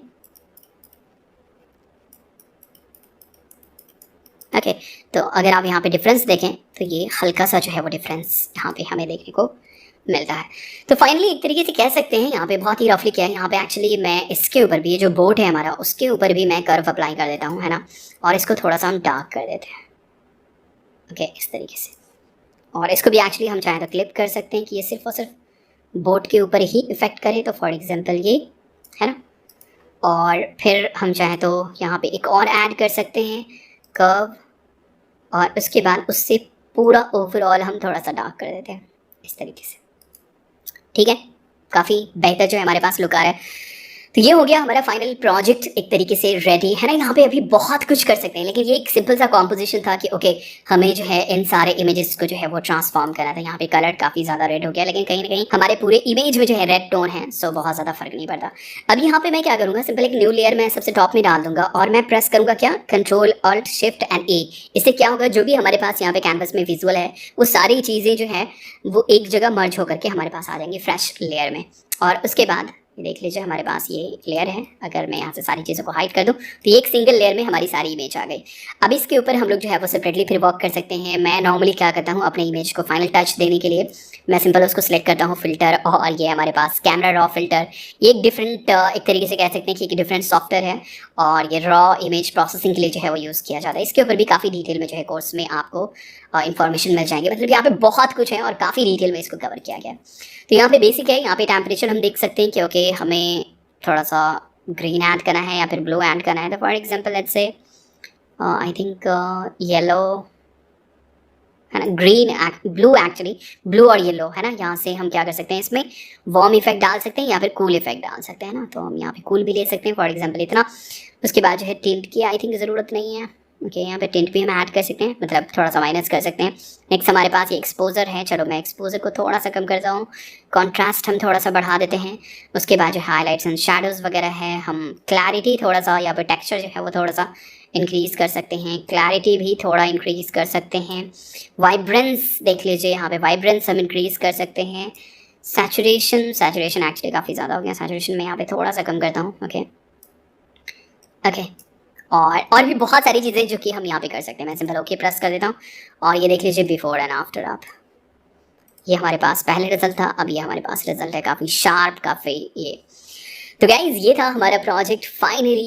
ओके, तो अगर आप यहाँ पे डिफरेंस देखें तो ये हल्का सा जो है वो डिफरेंस यहाँ पे हमें देखने को मिलता है। तो फाइनली एक तरीके से कह सकते हैं यहाँ पे बहुत ही रफली किया है। यहाँ पे एक्चुअली मैं इसके ऊपर भी, ये जो बोट है हमारा उसके ऊपर भी मैं कर्व अप्लाई कर देता हूँ है ना, और इसको थोड़ा सा हम डार्क कर देते हैं। ओके, इस तरीके से। और इसको भी एक्चुअली हम चाहें तो क्लिप कर सकते हैं कि ये सिर्फ और सिर्फ बोट के ऊपर ही इफेक्ट करे, तो फॉर एग्जांपल ये है ना। और फिर हम चाहें तो यहाँ पे एक और ऐड कर सकते हैं कर्व, और उसके बाद उससे पूरा ओवरऑल हम थोड़ा सा डार्क कर देते हैं इस तरीके से, ठीक है। काफ़ी बेहतर जो है हमारे पास लुक आ रहा है। तो ये हो गया हमारा फाइनल प्रोजेक्ट एक तरीके से रेडी है ना। यहाँ पे अभी बहुत कुछ कर सकते हैं लेकिन ये एक सिंपल सा कॉम्पोजिशन था कि ओके हमें जो है इन सारे इमेजेस को जो है वो ट्रांसफॉर्म करना था। यहाँ पे कलर काफ़ी ज़्यादा रेड हो गया लेकिन कहीं ना कहीं हमारे पूरे इमेज में जो है रेड टोन है, सो बहुत ज़्यादा फर्क नहीं पड़ता। अब यहाँ पे मैं क्या करूँगा, सिंपल एक न्यू लेयर मैं सबसे टॉप में डाल दूंगा और मैं प्रेस करूँगा क्या, कंट्रोल ऑल्ट शिफ्ट एंड ए। इससे क्या होगा, जो भी हमारे पास यहाँ पे कैनवस में विजुअल है वो सारी चीज़ें जो है वो एक जगह मर्ज होकर के हमारे पास आ जाएंगी फ्रेश लेयर में। और उसके बाद ये देख लीजिए हमारे पास ये लेयर है, अगर मैं यहाँ से सारी चीज़ों को हाइड कर दूँ तो ये एक सिंगल लेयर में हमारी सारी इमेज आ गई। अब इसके ऊपर हम लोग जो है वो सेपरेटली फिर वर्क कर सकते हैं। मैं नॉर्मली क्या करता हूँ, अपने इमेज को फाइनल टच देने के लिए मैं सिंपल उसको सिलेक्ट करता हूँ फिल्टर, और ये हमारे पास कैमरा रॉ फिल्टर। ये एक डिफरेंट एक तरीके से कह सकते हैं कि एक डिफरेंट सॉफ्टवेयर है और ये रॉ इमेज प्रोसेसिंग के लिए जो है वो यूज़ किया जाता है। इसके ऊपर भी काफ़ी डिटेल में जो है कोर्स में आपको इन्फॉर्मेशन मिल जाएंगे, मतलब यहाँ पे बहुत कुछ है और काफ़ी डिटेल में इसको कवर किया गया है। तो यहाँ पे बेसिक है, यहाँ पे टेम्परेचर हम देख सकते हैं कि ओके हमें थोड़ा सा ग्रीन ऐड करना है या फिर ब्लू ऐड करना है। तो for example let's say I think yellow है ना, ग्रीन ब्लू, एक्चुअली ब्लू और येलो है ना। यहाँ से हम क्या कर सकते हैं, इसमें वार्म इफेक्ट डाल सकते हैं या फिर कूल इफेक्ट डाल सकते हैं ना। तो हम यहाँ पे कूल भी ले सकते हैं फॉर एग्जांपल इतना। उसके बाद जो है टिंट की आई थिंक ज़रूरत नहीं है। ओके, यहाँ पे टिंट भी हम ऐड कर सकते हैं, मतलब थोड़ा सा माइनस कर सकते हैं। नेक्स्ट हमारे पास ये एक्सपोजर है, चलो मैं एक्सपोजर को थोड़ा सा कम करता हूँ, कॉन्ट्रास्ट हम थोड़ा सा बढ़ा देते हैं। उसके बाद जो हाईलाइट्स एंड शैडोज़ वगैरह है, हम क्लैरिटी थोड़ा सा या फिर टेक्सचर जो है वो थोड़ा सा इंक्रीज़ कर सकते हैं, क्लैरिटी भी थोड़ा इंक्रीज़ कर सकते हैं। वाइब्रेंस देख लीजिए, यहाँ पे वाइब्रेंस हम इंक्रीज़ कर सकते हैं। सैचुरेशन एक्चुअली काफ़ी ज़्यादा हो गया, सैचुरेशन मैं यहाँ पे थोड़ा सा कम करता हूँ। ओके, और भी बहुत सारी चीज़ें जो कि हम यहाँ पे कर सकते हैं। मैं सिंपल ओके प्रेस कर देता हूँ और ये देख लीजिए बिफोर एंड आफ्टर। आप ये हमारे पास पहले रिजल्ट था, अब ये हमारे पास रिजल्ट है, काफ़ी शार्प, काफ़ी ये। तो गाइज ये था हमारा प्रोजेक्ट फाइनली